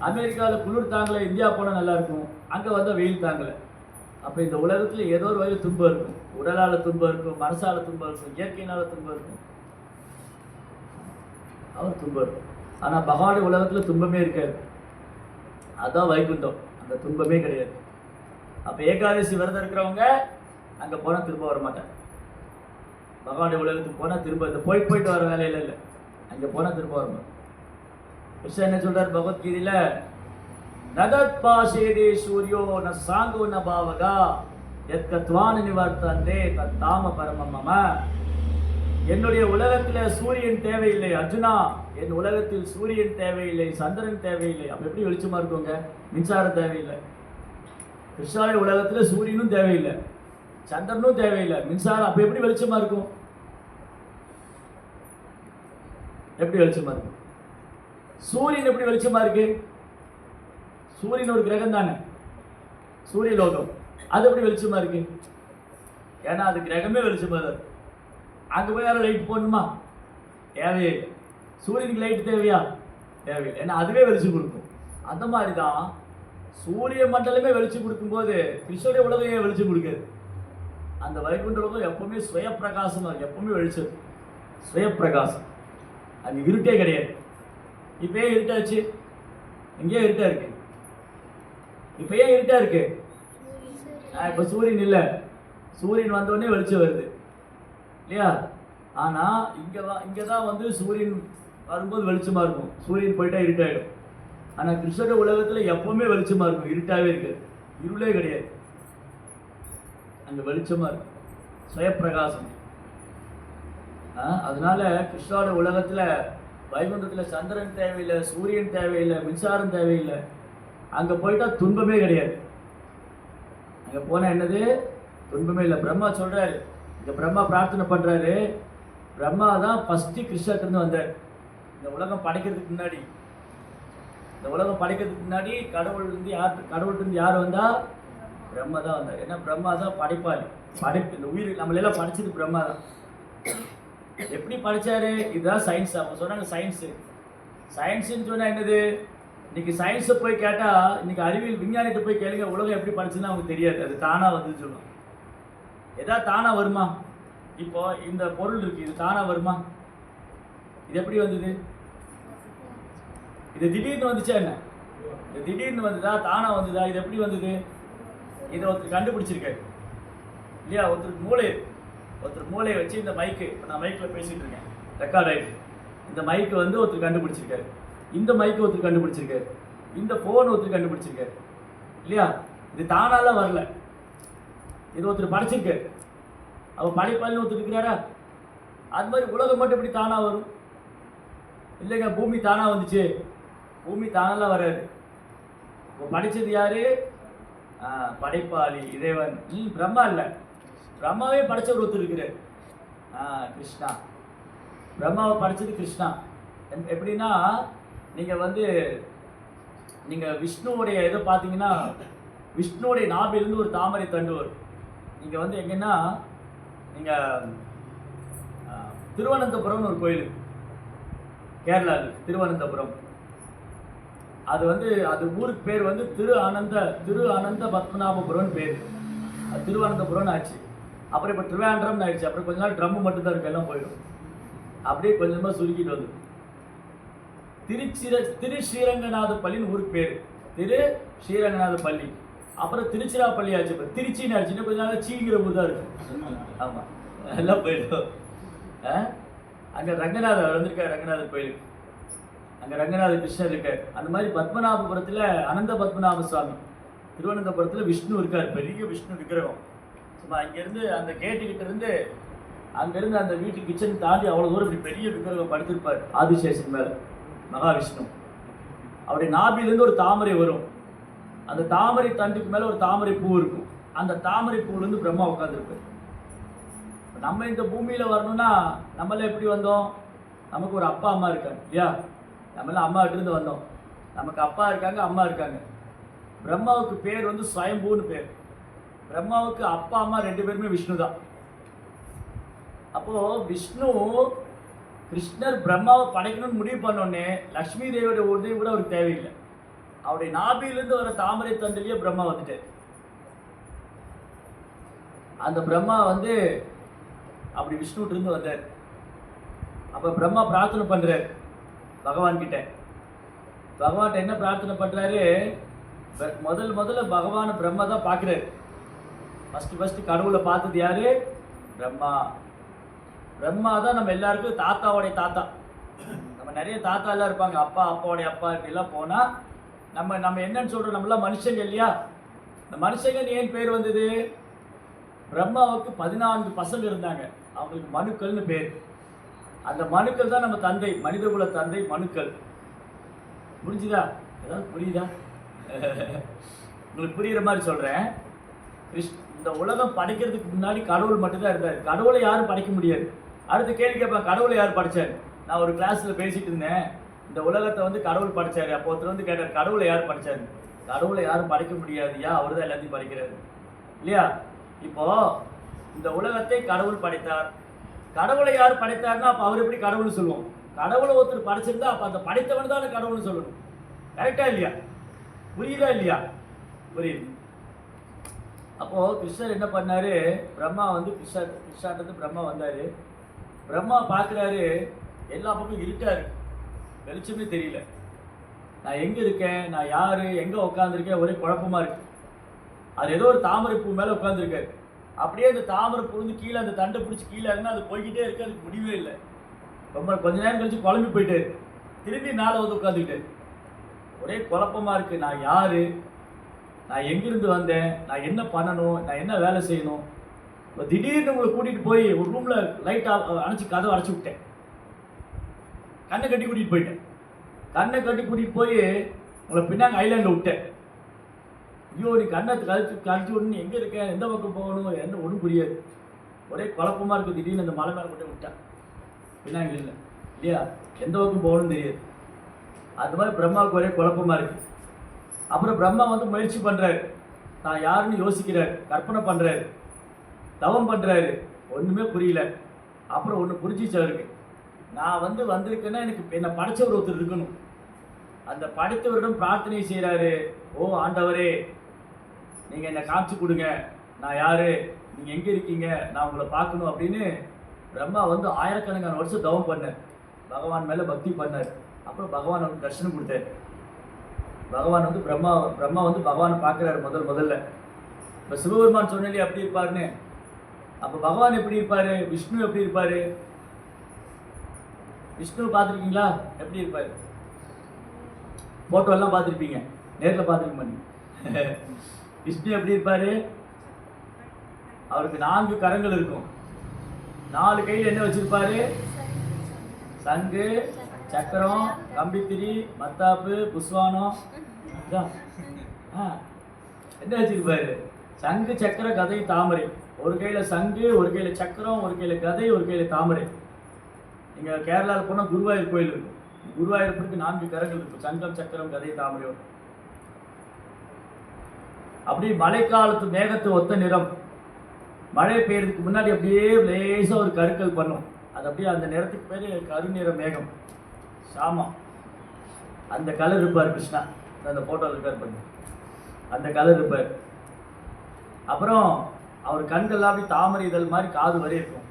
அமெரிக்காவில் குளிர் தாங்கலை, இந்தியா போனால் நல்லா இருக்கும். அங்கே வந்தால் வெயில் தாங்கலை. அப்போ இந்த உலகத்தில் ஏதோ ஒரு வகையில் துன்பம் இருக்கும். உடலால் துன்பம் இருக்கும், மனசால் துன்பம் இருக்கும், இயற்கையினால் துன்பம் இருக்கும், அவர் துன்பம் இருக்கும். ஆனால் பகவானுடைய உலகத்தில் துன்பமே இருக்காது. அதுதான் வைகுண்டம், அந்த துன்பமே கிடையாது. அப்போ ஏகாதசி விரதம் இருக்கிறவங்க அங்கே போனால் திரும்ப வர மாட்டாங்க. பகவானுடைய உலகத்துக்கு போனால் திரும்ப இந்த போயிட்டு வர வேலையில் இல்லை, அங்கே போனால் திரும்ப வர மாட்டோம். கிருஷ்ணன் என்ன சொல்றார் பகவத்கீதையில? நதத் பாசேதே சூரியோ ந சாங்கோ ந பாவகா எத்கத்வான நிவர்த்தந்தே தத்தாம பரமம் மம. என்னுடைய உலகத்தில் சூரியன் தேவையில்லை அர்ஜுனா, என் உலகத்தில் சூரியன் தேவையில்லை, சந்திரன் தேவையில்லை. அப்போ எப்படி வெளிச்சமா இருக்குங்க? மின்சாரம் தேவையில்லை. கிருஷ்ணாவுடைய உலகத்தில் சூரியனும் தேவையில்லை, சந்திரனும் தேவையில்லை, மின்சாரம். அப்போ எப்படி வெளிச்சமா இருக்கும்? எப்படி வெளிச்சமா இருக்கும்? சூரியன் எப்படி வெளிச்சமா இருக்கு? சூரியன் ஒரு கிரகம் தானே, சூரிய லோகம். அது எப்படி வெளிச்சமா இருக்கு? ஏன்னா அது கிரகமே வெளிச்சமா தான். அங்கே போய் யாரும் லைட் போடணுமா? தேவையே. சூரியனுக்கு லைட் தேவையா? தேவையில்லை. ஏன்னா அதுவே வெளிச்சம் கொடுக்கும். அந்த மாதிரி தான் சூரிய மண்டலமே வெளிச்சம் கொடுக்கும்போது கிருஷ்ணனுடைய உலகம் ஏன் வெளிச்சம் கொடுக்காது? அந்த வைகுண்ட லோகம் எப்பவுமே சுய பிரகாசம், எப்பவுமே வெளிச்சம், சுய பிரகாசம். அங்கே இருட்டே கிடையாது. இப்போ ஏன் இருட்டாச்சு? எங்கேயோ இருட்டா இருக்கு. இப்போ ஏன் இருட்டா இருக்கு? இப்போ சூரியன் இல்லை, சூரியன் வந்தோடனே வெளிச்சம் வருது இல்லையா? ஆனால் இங்கே தான் வந்து சூரியன் வரும்போது வெளிச்சமாக இருக்கும், சூரியன் போயிட்டா இருட்டாயிடும். ஆனால் கிருஷ்ணர உலகத்தில் எப்பவுமே வெளிச்சமாக இருக்கும், இருட்டாகவே இருக்காது, இருளே கிடையாது. அங்கே வெளிச்சமாக இருக்கும், சுயப்பிரகாசம். அதனால கிருஷ்ணோட உலகத்தில் வைகுண்டத்தில் சந்திரன் தேவையில்லை, சூரியன் தேவையில்லை, மின்சாரம் தேவையில்லை. அங்கே போயிட்டா துன்பமே கிடையாது. அங்கே போனால் என்னது? துன்பமே இல்லை. பிரம்மா சொல்கிறாரு, இங்கே பிரம்மா பிரார்த்தனை பண்ணுறாரு. பிரம்மா தான் ஃபஸ்ட்டு கிருஷ்ணர்கிட்டருந்து வந்தார். இந்த உலகம் படைக்கிறதுக்கு முன்னாடி, இந்த உலகம் படைக்கிறதுக்கு முன்னாடி கடவுள்கிட்ட யார் வந்தா? பிரம்மா தான் வந்தார். ஏன்னா பிரம்மா தான் படைப்பாளி, இந்த உயிர் நம்மளெல்லாம் படைச்சது பிரம்மா தான். எப்படி படித்தாரு? இதுதான் சயின்ஸ். அவங்க சொன்னாங்க சயின்ஸு. சயின்ஸுன்னு சொன்னால் என்னது? இன்னைக்கு சயின்ஸை போய் கேட்டால், இன்னைக்கு அறிவியல் விஞ்ஞானிகிட்ட போய் கேளுங்க, உலகம் எப்படி படிச்சுன்னா அவங்களுக்கு தெரியாது. அது தானாக வந்துன்னு சொல்லுவோம். எதாவது தானாக வருமா? இப்போ இந்த பொருள் இருக்குது, இது தானாக வருமா? இது எப்படி வந்தது? இது திடீர்னு வந்துச்சா என்ன? இது திடீர்னு வந்ததா, தானாக வந்ததா? இது எப்படி வந்தது? இதை ஒருத்தர் கண்டுபிடிச்சிருக்காரு இல்லையா? ஒருத்தர் மூளையை வச்சு இந்த மைக்கு, இப்போ நான் மைக்கில் பேசிகிட்டு இருக்கேன், ரெக்கார்ட் ஆகிட்டு. இந்த மைக்கு வந்து ஒருத்தர் கண்டுபிடிச்சிருக்காரு, இந்த மைக்கு ஒருத்தர் கண்டுபிடிச்சிருக்காரு, இந்த ஃபோன் ஒருத்தர் கண்டுபிடிச்சிருக்காரு இல்லையா? இது தானாலாம் வரல, இது ஒருத்தர் படைச்சிருக்காரு. அவர் படைப்பாளின்னு ஒருத்தர் இருக்கிறாரா? அது மாதிரி உலகம் மட்டும் எப்படி தானாக வரும்? இல்லைங்க, பூமி தானாக வந்துச்சு. பூமி தானாலாம் வராது. இப்போ படித்தது யாரு? படைப்பாளி, இறைவன். பிரம்மா இல்லை, பிரம்மாவே படைச்சவர் ஒருத்தர் இருக்கிறார், கிருஷ்ணா. பிரம்மாவை படைச்சது கிருஷ்ணா. எப்படின்னா, நீங்கள் வந்து விஷ்ணுவோடைய இதை பார்த்தீங்கன்னா, விஷ்ணுவோடைய நாபிலிருந்து ஒரு தாமரை தண்டு வரும். நீங்கள் வந்து எங்கன்னா, நீங்கள் திருவனந்தபுரம்னு ஒரு கோயில், கேரளாவில் திருவனந்தபுரம். அது வந்து அது ஊருக்கு பேர் வந்து திரு அனந்த பத்மநாபபுரம்னு பேர். அது திருவனந்தபுரம்னு ஆச்சு. அப்புறம் இப்போ ட்ரிவாண்ட்ரம்னு ஆயிடுச்சு. அப்புறம் கொஞ்ச நாள் ட்ரம்மு மட்டும்தான் இருக்கு, எல்லாம் போயிடும். அப்படியே கொஞ்சமாக சுருக்கிட்டு வந்து திரு ஸ்ரீரங்கநாத பள்ளின்னு ஊருக்கு பேர், திரு ஸ்ரீரங்கநாத பள்ளி. அப்புறம் திருச்சிராப்பள்ளி ஆச்சு. இப்போ திருச்சின்னு ஆச்சுன்னா கொஞ்ச நாள் சீங்கிற ஊர் தான் இருக்கு. ஆமாம், எல்லாம் போயிடும். அங்கே ரங்கநாதர் வந்திருக்கார், ரங்கநாதர் கோயிலுக்கு. அங்கே ரங்கநாத கிருஷ்ணர் இருக்கார். அந்த மாதிரி பத்மநாபபுரத்தில் அனந்த பத்மநாப சுவாமி, திருவனந்தபுரத்தில் விஷ்ணு இருக்கார், பெரிய விஷ்ணு விக்கிரகம். சும்மா இங்கேருந்து அந்த கேட்டுக்கிட்ட இருந்து அங்கேருந்து அந்த வீட்டு கிச்சன் தாண்டி அவ்வளோ தூரம் இப்படி பெரிய விக்கிரகம் படுத்திருப்பார் ஆதிசேஷன் மேலே, மகாவிஷ்ணு. அவருடைய நாபிலேருந்து ஒரு தாமரை வரும். அந்த தாமரை தண்டுக்கு மேலே ஒரு தாமரை பூ இருக்கும். அந்த தாமரை பூவிலேருந்து பிரம்மா உட்காந்துருப்பார். நம்ம இந்த பூமியில் வரணும்னா நம்மளாம் எப்படி வந்தோம்? நமக்கு ஒரு அப்பா அம்மா இருக்காங்க இல்லையா? நம்மளாம் அம்மா கிட்டேருந்து வந்தோம். நமக்கு அப்பா இருக்காங்க, அம்மா இருக்காங்க. பிரம்மாவுக்கு பேர் வந்து ஸ்வயம்பூன்னு பேர். பிரம்மாவுக்கு அப்பா அம்மா ரெண்டு பேருமே விஷ்ணு தான். அப்போது விஷ்ணு கிருஷ்ணர் பிரம்மாவை படைக்கணும்னு முடிவு பண்ணோடனே லக்ஷ்மி தேவியோட உதவி கூட அவருக்கு தேவையில்லை. அவருடைய நாபிலிருந்து வர தாமரை தண்டிலேயே பிரம்மா வந்துட்டார். அந்த பிரம்மா வந்து அப்படி விஷ்ணுகிட்ட வந்தார். அப்போ பிரம்மா பிரார்த்தனை பண்ணுறார் பகவான் கிட்ட. பகவான்கிட்ட என்ன பிரார்த்தனை பண்ணுறாரு? முதல்ல பகவான் பிரம்மா தான் பார்க்குறாரு. ஃபஸ்ட்டு கடவுளை பார்த்தது யாரு? பிரம்மா. பிரம்மா தான் நம்ம எல்லாருக்கும் தாத்தாவோடைய தாத்தா. நம்ம நிறைய தாத்தா எல்லாம் இருப்பாங்க, அப்பா, அப்பாவோடைய அப்பா, இப்படிலாம் போனால் நம்ம என்னன்னு சொல்கிறோம்? நம்மளாம் மனுஷங்க இல்லையா? இந்த மனுஷங்கன்னு ஏன் பேர் வந்தது? பிரம்மாவுக்கு 14 பசங்க இருந்தாங்க, அவங்களுக்கு மனுக்கள்னு பேர். அந்த மனுக்கள் தான் நம்ம தந்தை, மனிதகுல தந்தை மனுக்கள். புரிஞ்சுதா? ஏதாவது புரியுதா? உங்களுக்கு புரிகிற மாதிரி சொல்கிறேன். இந்த உலகம் படைக்கிறதுக்கு முன்னாடி கடவுள் மட்டும்தான் இருந்தார். கடவுளை யாரும் படைக்க முடியாது. அடுத்த கேள்வி கேட்பேன், கடவுளை யார் படைச்சார்? நான் ஒரு கிளாஸில் பேசிட்டு இருந்தேன், இந்த உலகத்தை வந்து கடவுள் படைச்சாரு. அப்போ ஒருத்தர் வந்து கேட்டார், கடவுளை யார் படைச்சாரு? கடவுளை யாரும் படைக்க முடியாதுயா, அவர் தான் எல்லாத்தையும் படைக்கிறாரு இல்லையா? இப்போ இந்த உலகத்தை கடவுள் படைத்தார். கடவுளை யார் படைத்தார்னா அப்போ அவர் எப்படி கடவுள்னு சொல்லுவோம்? கடவுளை ஒருத்தர் படைச்சிருந்தா அப்போ அந்த படைத்தவன் தானே கடவுள்னு சொல்லணும். கரெக்டா இல்லையா? புரியுதா இல்லையா? புரியுது. அப்போது கிருஷ்ணர் என்ன பண்ணார், பிரம்மா வந்து கிருஷ்ணாட்டத்து பிரம்மா வந்தார். பிரம்மா பார்க்குறாரு, எல்லா பக்கம் இருட்டாரு, வெளிச்சமே தெரியல. நான் எங்கே இருக்கேன், நான் யார், எங்கே உட்காந்துருக்கேன், ஒரே குழப்பமாக இருக்கு. அது ஏதோ ஒரு தாமரை பூ மேலே உட்காந்துருக்காரு. அப்படியே அந்த தாமரை பூ வந்து கீழே அந்த தண்டை பிடிச்சி கீழே இருந்தால் அது போய்கிட்டே இருக்கு, அதுக்கு முடிவே இல்லை. ரொம்ப கொஞ்ச நேரம் கழிச்சு குழம்பி போயிட்டாரு. திரும்பி மேலே வந்து உட்காந்துக்கிட்டாரு. ஒரே குழப்பமாக இருக்குது. நான் யார், நான் எங்கேருந்து வந்தேன், நான் என்ன பண்ணணும், நான் என்ன வேலை செய்யணும். இப்போ திடீர்னு உங்களை கூட்டிகிட்டு போய் ஒரு ரூமில் லைட்டாக அணைச்சி கதவை அடைச்சி விட்டேன். கண்ணை கட்டி கூட்டிகிட்டு போயிட்டேன். கண்ணை கட்டி கூட்டிகிட்டு போய் உங்களை பின்னாங்க ஐலாண்டில் விட்டேன். ஐயோ, நீ கண்ணை கழிச்சு விடணும், எங்கே இருக்கேன், எந்த பக்கம் போகணும், என்ன ஒன்றும் புரியாது. ஒரே குழப்பமாக இருக்குது. திடீர்னு அந்த மலை மேலே மட்டும் விட்டேன். பின்னாங்க இல்லை இல்லையா, எந்த பக்கம் போகணும்னு தெரியாது. அது மாதிரி பிரம்மாவுக்கு ஒரே குழப்பமாக இருக்குது. அப்புறம் பிரம்மா வந்து முயற்சி பண்ணுறாரு, தான் யாருன்னு யோசிக்கிறார், கற்பனை பண்ணுறாரு, தவம் பண்ணுறாரு, ஒன்றுமே புரியல. அப்புறம் ஒன்று புரிஞ்சிச்சு அவருக்கு, நான் வந்து வந்திருக்கேன்னா எனக்கு என்னை படைச்சவர் ஒருத்தர் இருக்கணும். அந்த படைத்தவரிடம் பிரார்த்தனை செய்கிறாரு. ஓ ஆண்டவரே, நீங்கள் என்னை காமிச்சு கொடுங்க, நான் யார், நீங்கள் எங்கே இருக்கீங்க, நான் உங்களை பார்க்கணும் அப்படின்னு பிரம்மா வந்து ஆயிரக்கணக்கான வருஷம் தவம் பண்ணார். பகவான் மேலே பக்தி பண்ணார். அப்புறம் பகவான் வந்து தரிசனம் கொடுத்தார். பகவான் வந்து பிரம்மா வந்து பகவானை பார்க்குறாரு முதல்ல. இப்போ சிவபெருமான் சொன்னாலே அப்படி இருப்பாருன்னு, அப்போ பகவான் எப்படி இருப்பார், விஷ்ணு எப்படி இருப்பார், விஷ்ணு பார்த்துருக்கீங்களா, எப்படி இருப்பார், ஃபோட்டோலாம் பார்த்துருப்பீங்க, நேரில் பார்த்துருக்க மாட்டீங்க. விஷ்ணு எப்படி இருப்பார், அவருக்கு 4 கரங்கள் இருக்கும். 4 கையில் என்ன வச்சுருப்பார், சங்கு, சக்கரம், கம்பித்திரி, மத்தாப்பு, புஸ்வானம், என்ன வச்சிருப்பாரு, சங்கு, சக்கர, கதை, தாமரை. ஒரு கையில் சங்கு, ஒரு கையில் சக்கரம், ஒரு கையில் கதை, ஒரு கையில் தாமரை. நீங்கள் கேரளாவில் போனால் குருவாயூர் கோயில் இருக்கும். குருவாயூருக்கு 4 கரங்கள் இருக்கும், சங்கம், சக்கரம், கதை, தாமரை. அப்படி மழைக்காலத்து மேகத்தை ஒத்த நிறம். மழை பெய்யறதுக்கு முன்னாடி அப்படியே லேசாக ஒரு கருக்கல் பண்ணும். அது அப்படியே அந்த நிறத்துக்கு பேர் கருநிற மேகம், சாமம். அந்த கலர் இருப்பார் கிருஷ்ணா, அந்த ஃபோட்டோவில் இருக்கார் பண்ணி, அந்த கலர் இருப்பார். அப்புறம் அவர் கண்கள்லாம் அப்படி தாமரை இதழ் மாதிரி காது வரை இருக்கும்.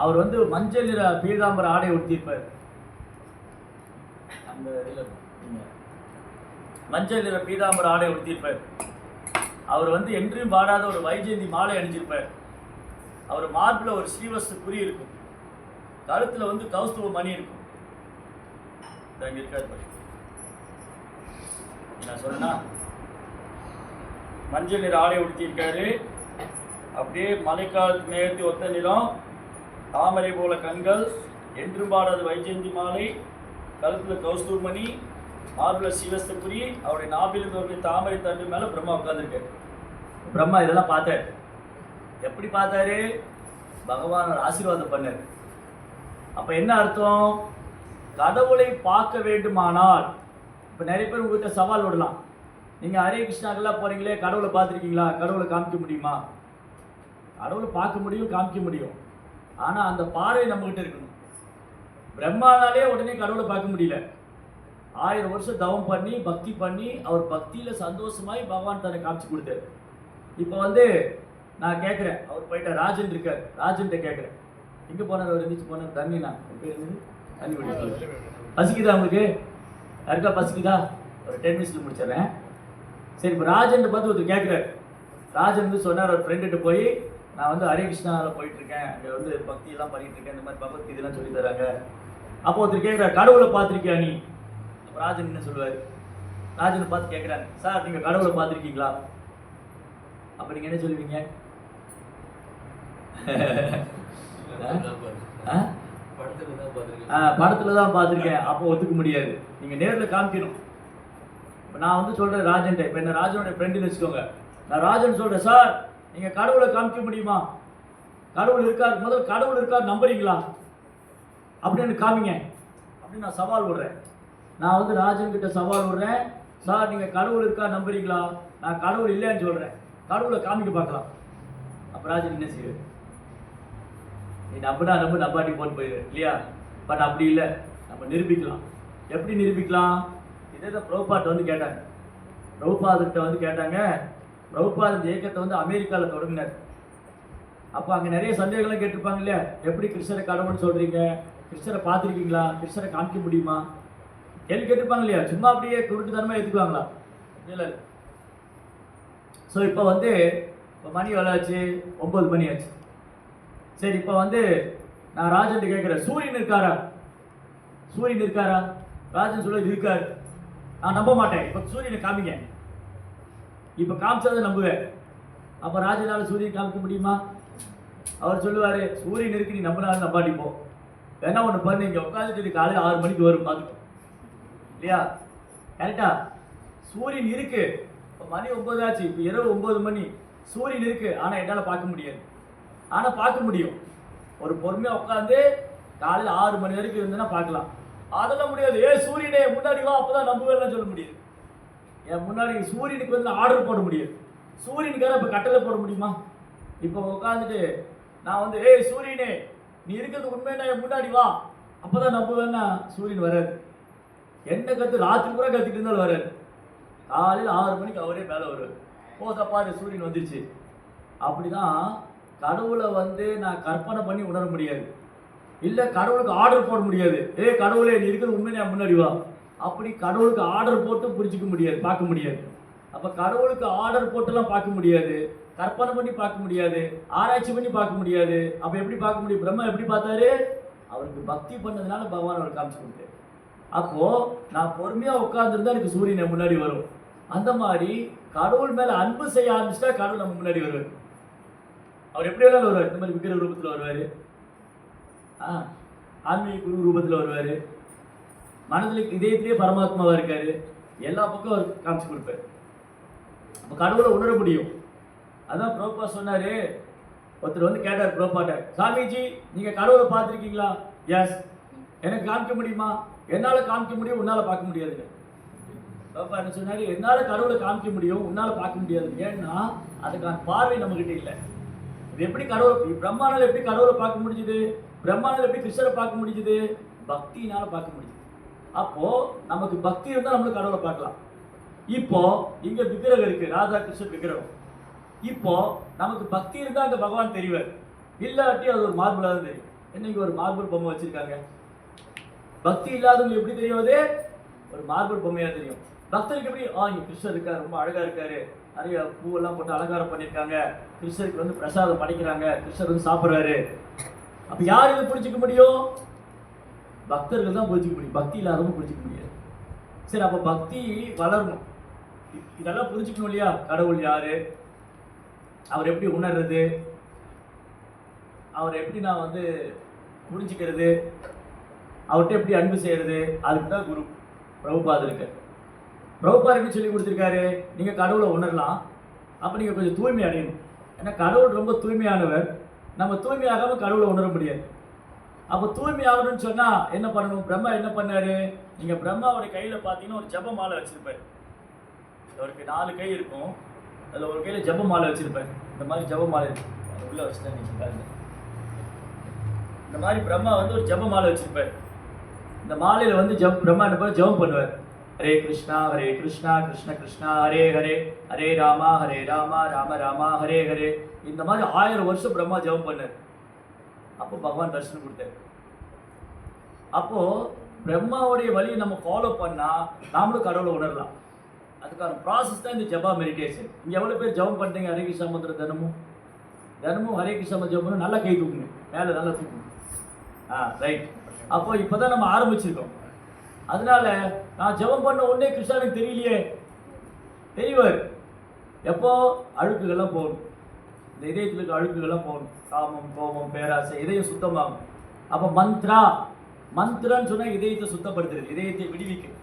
அவர் வந்து மஞ்சள் நிற பீதாம்பர ஆடை உடுத்தியிருப்பார். அந்த இதில் மஞ்சள் நிற பீதாம்பர ஆடை உடுத்தியிருப்பார். அவர் வந்து என்றும் பாடாத ஒரு வைஜெயந்தி மாலை அணிஞ்சிருப்பார். அவர் மார்பில் ஒரு ஸ்ரீவஸ்து குறி இருக்கும். கழுத்தில் வந்து கௌஸ்துவ மணி இருக்கும். இங்கே இருக்காரு, நான் சொன்னா மஞ்சள் நிற ஆடை உடுத்தியிருக்காரு. அப்படியே மழைக்காலத்து மேகத்தை ஒத்த நிலம், தாமரை போல கண்கள், என்றும் பாடாத வைஜெயந்தி மாலை, கழுத்தில் கௌஸ்துவ மணி, மார்பில் சிவஸ்தபுரி, அவருடைய நாபிலிருந்து ஒரு தாமரை தண்டு மேலே பிரம்மா உட்காந்துருக்காரு. பிரம்மா இதெல்லாம் பார்த்தார். எப்படி பார்த்தாரு, பகவான் ஆசீர்வாதம் பண்ணார். அப்போ என்ன அர்த்தம், கடவுளை பார்க்க வேண்டுமானால், இப்போ நிறைய பேர் உங்கள்கிட்ட சவால் விடலாம், நீங்கள் ஹரே கிருஷ்ணாக்கெல்லாம் போகிறீங்களே, கடவுளை பார்த்துருக்கீங்களா, கடவுளை காமிக்க முடியுமா? கடவுளை பார்க்க முடியும், காமிக்க முடியும். ஆனால் அந்த பார்வை நம்மகிட்ட இருக்கணும். பிரம்மானாலே உடனே கடவுளை பார்க்க முடியல. 1000 வருஷம் தவம் பண்ணி பக்தி பண்ணி அவர் பக்தியில் சந்தோஷமாய் பகவான் தன்னை காமிச்சு கொடுத்தாரு. இப்போ வந்து நான் கேட்குறேன், அவர் போயிட்டார், ராஜன் இருக்கார், ராஜன்கிட்ட கேட்குறேன், எங்கே போனார், அவர் எந்திரிச்சு போனார், தண்ணிண்ணா தண்ணி குடிக்க பசிக்குதா உங்களுக்கு, யாருக்கா பசிக்குதா, ஒரு 10 மினிட்ஸில் முடிச்சிடுறேன். சரி, இப்போ ராஜன் பார்த்து ஒருத்தர் கேட்குறாரு. ராஜன் வந்து சொன்னார், ஒரு ஃப்ரெண்டுகிட்ட போய், நான் வந்து ஹரே கிருஷ்ணாவில் போயிட்டுருக்கேன், அங்கே வந்து பக்தியெல்லாம் பண்ணிகிட்டு இருக்கேன், இந்த மாதிரி பகவத் இதெல்லாம் சொல்லி தராங்க. அப்போ ஒருத்தர் கேட்குறாரு, கடவுளை பார்த்துருக்கியா நீ? ராஜன் என்ன சொல்லுவார், ராஜனை பார்த்து கேட்குறாங்க, சார் நீங்கள் கடவுளை பார்த்துருக்கீங்களா? அப்போ நீங்கள் என்ன சொல்லுவீங்க? படத்தில் தான் பார்த்துருக்கேன். அப்போ ஒத்துக்க முடியாது, நீங்கள் நேரில் காமிக்கணும். இப்போ நான் வந்து சொல்கிறேன் ராஜன்ட்ட, இப்போ என்ன ராஜனோட ஃப்ரெண்டுன்னு வச்சுக்கோங்க, நான் ராஜன் சொல்கிறேன், சார் நீங்கள் கடவுளை காமிக்க முடியுமா, கடவுள் இருக்கார், முதல்ல கடவுள் இருக்கார் நம்புறீங்களா அப்படின்னு காமிங்க அப்படின்னு நான் சவால் விடுறேன். நான் வந்து ராஜன்கிட்ட சவால் விடுறேன், சார் நீங்கள் கடவுள் இருக்கா நம்புறீங்களா? நான் கடவுள் இல்லைன்னு சொல்கிறேன், கடவுளை காமிக்க பார்க்கலாம். அப்போ ராஜன் என்ன செய்வார், நீ நம்பினா நம்பு, நம்பாட்டி போட்டு போயிடு இல்லையா? பட் அப்படி இல்லை, நம்ம நிரூபிக்கலாம். எப்படி நிரூபிக்கலாம்? இதே தான் பிரபுபாட்ட வந்து கேட்டாங்க. பிரபுபாதர்கிட்ட வந்து கேட்டாங்க, பிரபுபாத் இந்த இயக்கத்தை வந்து அமெரிக்காவில் தொடங்கினார். அப்போ அங்கே நிறைய சந்தேகங்கள்லாம் கேட்டிருப்பாங்க இல்லையா, எப்படி கிருஷ்ணரை கடவுள்னு சொல்கிறீங்க, கிருஷ்ணரை பார்த்துருக்கீங்களா, கிருஷ்ணரை காமிக்க முடியுமா, கேள்வி கேட்டிருப்பாங்க இல்லையா. சும்மா அப்படியே குருட்டுத்தனமாக எடுத்துக்குவாங்களா? இல்லை. ஸோ இப்போ வந்து இப்போ மணி எவ்வளோச்சு, 9 மணி ஆச்சு. சரி, இப்போ வந்து நான் ராஜன் கேட்குறேன், சூரியன் இருக்காரா? சூரியன் இருக்காரா? ராஜன் சொல்ல இருக்காரு. நான் நம்ப மாட்டேன். இப்போ சூரியனை காமிங்க. இப்போ காமிச்சதை நம்புவேன். அப்போ ராஜனால சூரியன் காமிக்க முடியுமா? அவர் சொல்லுவார், சூரியன் இருக்கு, நீ நம்பினாலும் நம்பாட்டிப்போம். வேணா ஒன்று பண்ணு, இங்கே உட்காந்துட்டு காலையில் 6 மணிக்கு வரும், பார்த்துக்கோ இல்லையா? கரெக்டா? சூரியன் இருக்கு. இப்போ மணி 9 ஆச்சு, இப்போ இரவு 9 மணி. சூரியன் இருக்கு, ஆனால் என்னால் பார்க்க முடியாது. ஆனால் பார்க்க முடியும். ஒரு பொறுமையாக உட்காந்து காலையில் 6 மணி வரைக்கும் இருந்தேன்னா பார்க்கலாம். அதெல்லாம் முடியாது. சூரியனே முன்னாடி வா, அப்போதான் நம்புவேன்னு சொல்ல முடியாது. என் முன்னாடி சூரியனுக்கு வந்து ஆர்டர் போட முடியாது. சூரியனுக்காக இப்போ கட்டளை போட முடியுமா? இப்போ உட்காந்துட்டு நான் வந்து சூரியனே நீ இருக்கிறது உண்மையா, என் முன்னாடி வா, அப்போதான் நம்புவேன்னா சூரியன் வராது. என்ன கற்று ராத்திரி கூட கற்றுட்டு இருந்தாலும் வராது. காலையில் 6 மணிக்கு அவரே மேலே வருவார். தப்பாரு சூரியன் வந்துருச்சு. அப்படிதான் கடவுளை வந்து நான் கற்பனை பண்ணி உணர முடியாது. இல்லை கடவுளுக்கு ஆர்டர் போட முடியாது. கடவுளே நீ இருக்கிறது உண்மையா, முன்னாடி வா, அப்படி கடவுளுக்கு ஆர்டர் போட்டு புரிஞ்சிக்க முடியாது, பார்க்க முடியாது. அப்போ கடவுளுக்கு ஆர்டர் போட்டுலாம் பார்க்க முடியாது, கற்பனை பண்ணி பார்க்க முடியாது, ஆராய்ச்சி பண்ணி பார்க்க முடியாது. அப்போ எப்படி பார்க்க முடியும்? பிரம்மா எப்படி பார்த்தாரு? அவருக்கு பக்தி பண்ணதுனால பகவான் அவர் காமிச்சு கொடுத்தாரு. அப்போது நான் பொறுமையாக உட்காந்துருந்தா எனக்கு சூரியனை முன்னாடி வரும். அந்த மாதிரி கடவுள் மேலே அன்பு செய்ய ஆரம்பிச்சிட்டா கடவுள் நம்ம முன்னாடி வருவார். அவர் எப்படி வேணாலும் வருவார். இந்த மாதிரி விக்கிர ரூபத்தில் வருவார், ஆன்மீக குரு ரூபத்தில் வருவார், மனதில் இதயத்திலேயே பரமாத்மாவாக இருக்கார். எல்லா பக்கம் அவர் காமிச்சு கொடுப்பார். அப்போ கடவுளை உணர முடியும். அதான் பிரபுபா சொன்னார். ஒருத்தர் வந்து கேட்டார் பிரபுபாட்ட, சாமிஜி நீங்கள் கடவுளை பார்த்துருக்கீங்களா? எஸ். எனக்கு காமிக்க முடியுமா? என்னால் காமிக்க முடியும், உன்னால் பார்க்க முடியாதுங்க. பிரபுபா என்ன சொன்னார்? என்னால் கடவுளை காமிக்க முடியும், உன்னால் பார்க்க முடியாது. ஏன்னா அதுக்கான பார்வை நம்மகிட்ட இல்லை. இது எப்படி கடவுளை, பிரம்மானால் எப்படி கடவுளை பார்க்க முடிஞ்சுது? பிரம்மானால் எப்படி கிருஷ்ணரை பார்க்க முடிஞ்சுது? பக்தியினால் பார்க்க முடியுது. அப்போ நமக்கு பக்தி இருந்தால் நம்மளுக்கு கடவுளை பார்க்கலாம். இப்போ இங்க விக்கிரகம் இருக்கு, ராதா கிருஷ்ணன் விக்கிரகம். இப்போ நமக்கு பக்தி இருந்தால் அங்கே பகவான் தெரிவார். இல்லாட்டி அது ஒரு மார்பிளாக தான் தெரியும். இன்னைக்கு ஒரு மார்பிள் பொம்மை வச்சிருக்காங்க. பக்தி இல்லாதவங்க எப்படி தெரியாது? ஒரு மார்பிள் பொம்மையா தெரியும். பக்தருக்கு எப்படி இங்க கிருஷ்ணர் இருக்காரு, ரொம்ப அழகா இருக்காரு, நிறைய பூவெல்லாம் போட்டு அலங்காரம் பண்ணியிருக்காங்க, கிருஷ்ணருக்கு வந்து பிரசாதம் படைக்கிறாங்க, கிருஷ்ணர் வந்து சாப்பிட்றாரு. அப்போ யார் இதை புரிஞ்சிக்க முடியும்? பக்தர்கள் தான் புரிஞ்சிக்க முடியும், பக்தி இல்லாதவங்க புரிஞ்சிக்க முடியாது. சரி, அப்போ பக்தி வளரணும், இதெல்லாம் புரிஞ்சுக்கணும் இல்லையா? கடவுள் யாரு, அவர் எப்படி உணர்றது, அவர் எப்படி நான் வந்து புரிஞ்சுக்கிறது, அவர்கிட்ட எப்படி அன்பு செய்யறது, அதுக்கு தான் குரு பிரபுபாத் இருக்கு. பிரபுபாத் எப்படி சொல்லி கொடுத்துருக்காரு? நீங்கள் கடவுளை உணரலாம், அப்போ நீங்கள் கொஞ்சம் தூய்மை அடையணும். ஏன்னா கடவுள் ரொம்ப தூய்மையானவர். நம்ம தூய்மையாகாமல் கடவுளை உணர முடியாது. அப்போ தூய்மை ஆகணும்னு சொன்னால் என்ன பண்ணணும்? பிரம்மா என்ன பண்ணாரு? நீங்கள் பிரம்மாவோட கையில் பார்த்தீங்கன்னா ஒரு ஜப மாலை வச்சுருப்பார். அவருக்கு 4 கை இருக்கும், அதில் ஒரு கையில் ஜப மாலை வச்சுருப்பார். இந்த மாதிரி ஜப மாலை அது உள்ளே வச்சுதான் நீங்கள் பாருங்க. இந்த மாதிரி பிரம்மா வந்து ஒரு ஜப மாலை வச்சுருப்பார். இந்த மாலையில் வந்து பிரம்மா என்ன பண்ண ஜபம் பண்ணுவார். ஹரே கிருஷ்ணா கிருஷ்ண கிருஷ்ணா ஹரே ஹரே, ஹரே ராமா ராம ராமா ஹரே ஹரே. இந்த மாதிரி 1000 வருஷம் பிரம்மா ஜபம் பண்ணார். அப்போ பகவான் தரிசனம் கொடுத்தார். அப்போ பிரம்மாவுடைய வழியை நம்ம ஃபாலோ பண்ணா நாமளும் கடவுளை உணரலாம். அதுக்கான ப்ராசஸ் தான் இந்த ஜபா மெடிடேஷன். இங்கே எவ்வளோ பேர் ஜபம் பண்ணுறீங்க? ஹரே கிருஷ்ணா மந்திரம் தினமும் ஹரே கிருஷ்ணா மந்திரம் ஜபம் பண்ண நல்லா கை தூக்குங்க, மேலே நல்லா தூக்குங்க. ரைட். அப்போ இப்போ தான் நம்ம ஆரம்பிச்சிருக்கோம். அதனால நான் ஜபம் பண்ண உடனே கிருஷ்ணனுக்கு தெரியலையே, தெரியவார். எப்போ அழுக்குகள்லாம் போகணும், இந்த இதயத்தில் இருக்க அழுக்குகள்லாம் போகணும். காமம், கோபம், பேராசை, இதயம் சுத்தமாகும். அப்போ மந்திரன்னு சொன்னால் இதயத்தை சுத்தப்படுத்துறது, இதயத்தை விடுவிக்கிறது,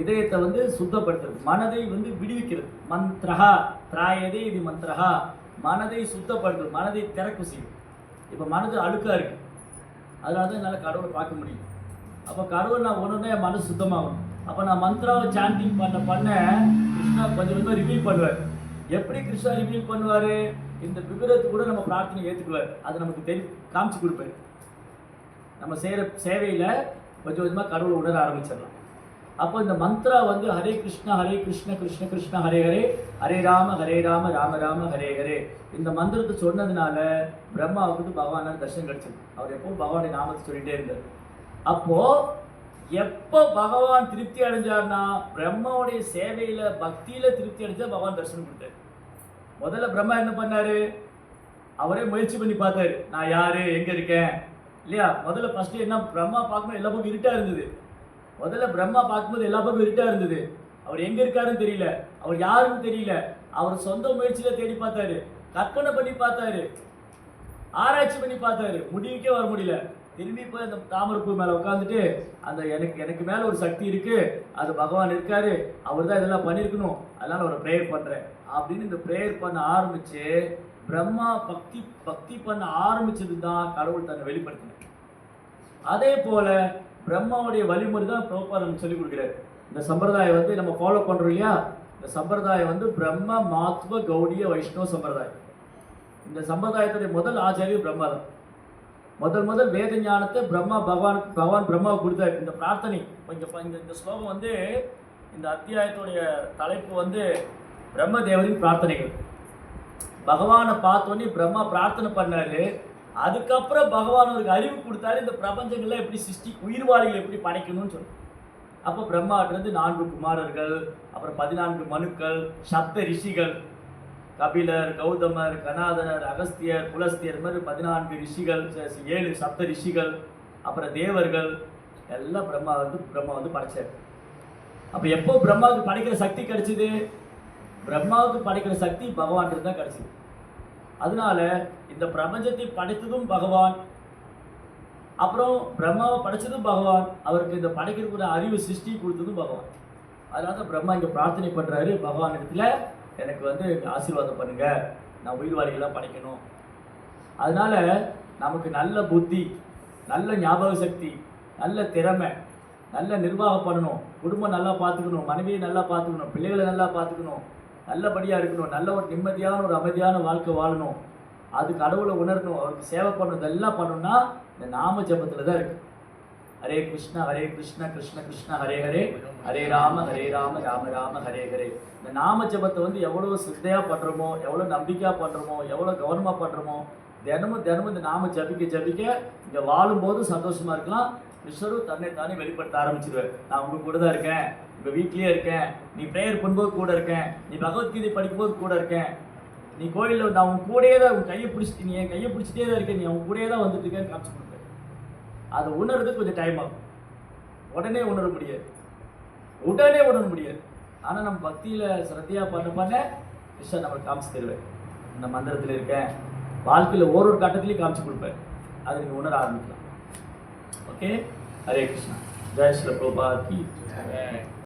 இதயத்தை வந்து சுத்தப்படுத்துறது, மனதை வந்து விடுவிக்கிறது. மந்திரஹா திராயதே இது மந்திரஹா, மனதை சுத்தப்படுத்துறது, மனதை திறக்கு செய்யும். இப்போ மனது அழுக்காக இருக்குது, அதனால தான் என்னால் கடவுளை பார்க்க முடியும். அப்போ கடவுள் நான் ஒன்றுனா என் மனசு சுத்தமாகும். அப்போ நான் மந்திராவை சாண்டிங் பண்ண கிருஷ்ணா கொஞ்சம் கொஞ்சமாக ரிவீல் பண்ணுவார். எப்படி கிருஷ்ணா ரிவீல் பண்ணுவார்? இந்த விக்கிரகத்துக்கு கூட நம்ம பிரார்த்தனை ஏற்றுக்குவார். அது நமக்கு காமிச்சு கொடுப்பார். நம்ம செய்கிற சேவையில் கொஞ்சம் கொஞ்சமாக கடவுளை உணர ஆரம்பிச்சிடலாம். அப்போ இந்த மந்த்ரா வந்து ஹரே கிருஷ்ண கிருஷ்ண கிருஷ்ண ஹரே ஹரே, ஹரே ராம ராம ராம ஹரே ஹரே. இந்த மந்திரத்தை சொன்னதுனால பிரம்மாவுக்கு பகவானால தர்ஷனம் கிடைச்சது. அவர் எப்போ பகவானுடைய நாமத்தை சொல்லிட்டே இருந்தார். அப்போ எப்போ பகவான் திருப்தி அடைஞ்சார்னா பிரம்மாவுடைய சேவையில பக்தியில திருப்தி அடைஞ்சா பகவான் தரிசனம் கொடுத்தாரு. முதல்ல பிரம்மா என்ன பண்ணாரு, அவரே முயற்சி பண்ணி பார்த்தாரு, நான் யாரு எங்க இருக்கேன் இல்லையா. முதல்ல ஃபர்ஸ்ட் என்ன, பிரம்மா பார்க்கும்போது எல்லா பக்கம் இருட்டா இருந்தது. முதல்ல பிரம்மா பார்க்கும்போது எல்லா பக்கம் இருட்டா இருந்தது. அவர் எங்க இருக்காருன்னு தெரியல, அவர் யாருன்னு தெரியல. அவர் சொந்த முயற்சியில தேடி பார்த்தாரு, கற்பனை பண்ணி பார்த்தாரு, ஆராய்ச்சி பண்ணி பார்த்தாரு, முடிவுக்கே வர முடியல. திரும்பி போய் அந்த தாமரைப்பூ மேல உட்காந்துட்டு அந்த எனக்கு மேல ஒரு சக்தி இருக்கு, அது பகவான் இருக்காரு, அவர் தான் இதெல்லாம் பண்ணியிருக்கணும், அதனால ஒரு ப்ரேயர் பண்றேன் அப்படின்னு இந்த ப்ரேயர் பண்ண ஆரம்பிச்சு பிரம்மா பக்தி பண்ண ஆரம்பிச்சது தான் கடவுள் தன்னை வெளிப்படுத்தினார். அதே போல பிரம்மாவுடைய வழிமுறை தான் பிரபுபாதர் நமக்கு சொல்லிக் கொடுக்கிறார். இந்த சம்பிரதாயம் வந்து நம்ம ஃபாலோ பண்றோம் இல்லையா, இந்த சம்பிரதாயம் வந்து பிரம்ம மாத்வ கௌடிய வைஷ்ணவ சம்பிரதாயம். இந்த சம்பிரதாயத்துடைய முதல் ஆச்சாரியர் பிரம்மா தான். முதல் வேத ஞானத்தை பகவான் பிரம்மாவுக்கு கொடுத்தாரு. இந்த பிரார்த்தனை இந்த ஸ்லோகம் வந்து இந்த அத்தியாயத்துடைய தலைப்பு வந்து பிரம்மதேவரின் பிரார்த்தனைகள். பகவானை பார்த்தோன்னே பிரம்மா பிரார்த்தனை பண்ணாரு. அதுக்கப்புறம் பகவான் அவருக்கு அறிவு கொடுத்தாரு, இந்த பிரபஞ்சங்கள்ல எப்படி உயிர்வாளிகள் எப்படி படைக்கணும்னு சொல்லி. அப்போ பிரம்மாட்டிருந்து 4 குமாரர்கள், அப்புறம் 14 மனுக்கள், சப்த ரிஷிகள், கபிலர், கௌதமர், கனாதனர், அகஸ்தியர், புலஸ்தியர், மாதிரி 14 ரிஷிகள், 7 சப்த ரிஷிகள், அப்புறம் தேவர்கள் எல்லாம் பிரம்மா வந்து படைச்சார். அப்போ எப்போ பிரம்மாவுக்கு படைக்கிற சக்தி கிடைச்சிது, பிரம்மாவுக்கு படைக்கிற சக்தி பகவான் தான் கிடைச்சிது. அதனால இந்த பிரபஞ்சத்தை படைத்ததும் பகவான், அப்புறம் பிரம்மாவை படைச்சதும் பகவான், அவருக்கு இந்த படைக்கிறதுக்கு அறிவு சிருஷ்டி கொடுத்ததும் பகவான். அதனால தான் பிரம்மா இங்கே பிரார்த்தனை பண்றாரு, பகவான் இடத்துல எனக்கு வந்து ஆசீர்வாதம் பண்ணுங்க, நான் உயிர்வாளிகள்லாம் படைக்கணும். அதனால நமக்கு நல்ல புத்தி, நல்ல ஞாபக சக்தி, நல்ல திறமை, நல்ல நிர்வாகம் பண்ணணும், குடும்பம் நல்லா பார்த்துக்கணும், மனைவியை நல்லா பார்த்துக்கணும், பிள்ளைகளை நல்லா பார்த்துக்கணும், நல்லபடியாக இருக்கணும், நல்ல ஒரு நிம்மதியான ஒரு அமைதியான வாழ்க்கை வாழணும், அது கடவுளை உணரணும், அவருக்கு சேவை பண்ணணும், இதெல்லாம் பண்ணணும்னா இந்த நாம ஜபத்தில் தான் இருக்கு. ஹரே கிருஷ்ண கிருஷ்ண கிருஷ்ண ஹரே ஹரே, ஹரே ராம ராம ராம ஹரே ஹரே. இந்த நாம ஜபத்தை வந்து எவ்வளோ சித்தையாக பண்ணுறோமோ, எவ்வளோ நம்பிக்கையாக பண்ணுறோமோ, எவ்வளோ கவனமாக பண்ணுறோமோ, தினமும் இந்த நாம ஜபிக்க இங்கே வாழும்போது சந்தோஷமா இருக்கலாம். கிருஷ்ணரும் தானே வெளிப்படுத்த ஆரம்பிச்சிருவார். நான் உங்க கூட தான் இருக்கேன், உங்க வீட்லயே இருக்கேன், நீ ப்ரேயர் பண்ணும்போது கூட இருக்கேன், நீ பகவத்கீதை படிக்கும்போது கூட இருக்கேன், நீ கோயிலில் நான் உன் கூடயே தான், உன் கையை பிடிச்சிட்டு, நீ என் கையை பிடிச்சிட்டே தான் இருக்கேன், நீ உன் கூடயே தான் வந்துட்டு இருக்கேன்னு காமிச்சு கொடுப்பேன். அதை உணர்றதுக்கு கொஞ்சம் டைம் ஆகும், உடனே உணர முடியாது. ஆனால் நம்ம பக்தியில் சிரத்தையாக பண்ண கிருஷ்ணன் நம்மளுக்கு காமிச்சு தருவேன். இந்த மந்திரத்தில் இருக்கேன், வாழ்க்கையில் ஒரு கட்டத்திலையும் காமிச்சு கொடுப்பேன், அதை நீங்கள் உணர ஆரம்பிக்கலாம். ஓகே, ஹரே கிருஷ்ணா, ஜெய் ஸ்ரீ பிரபுபாத் கி ஜெய்.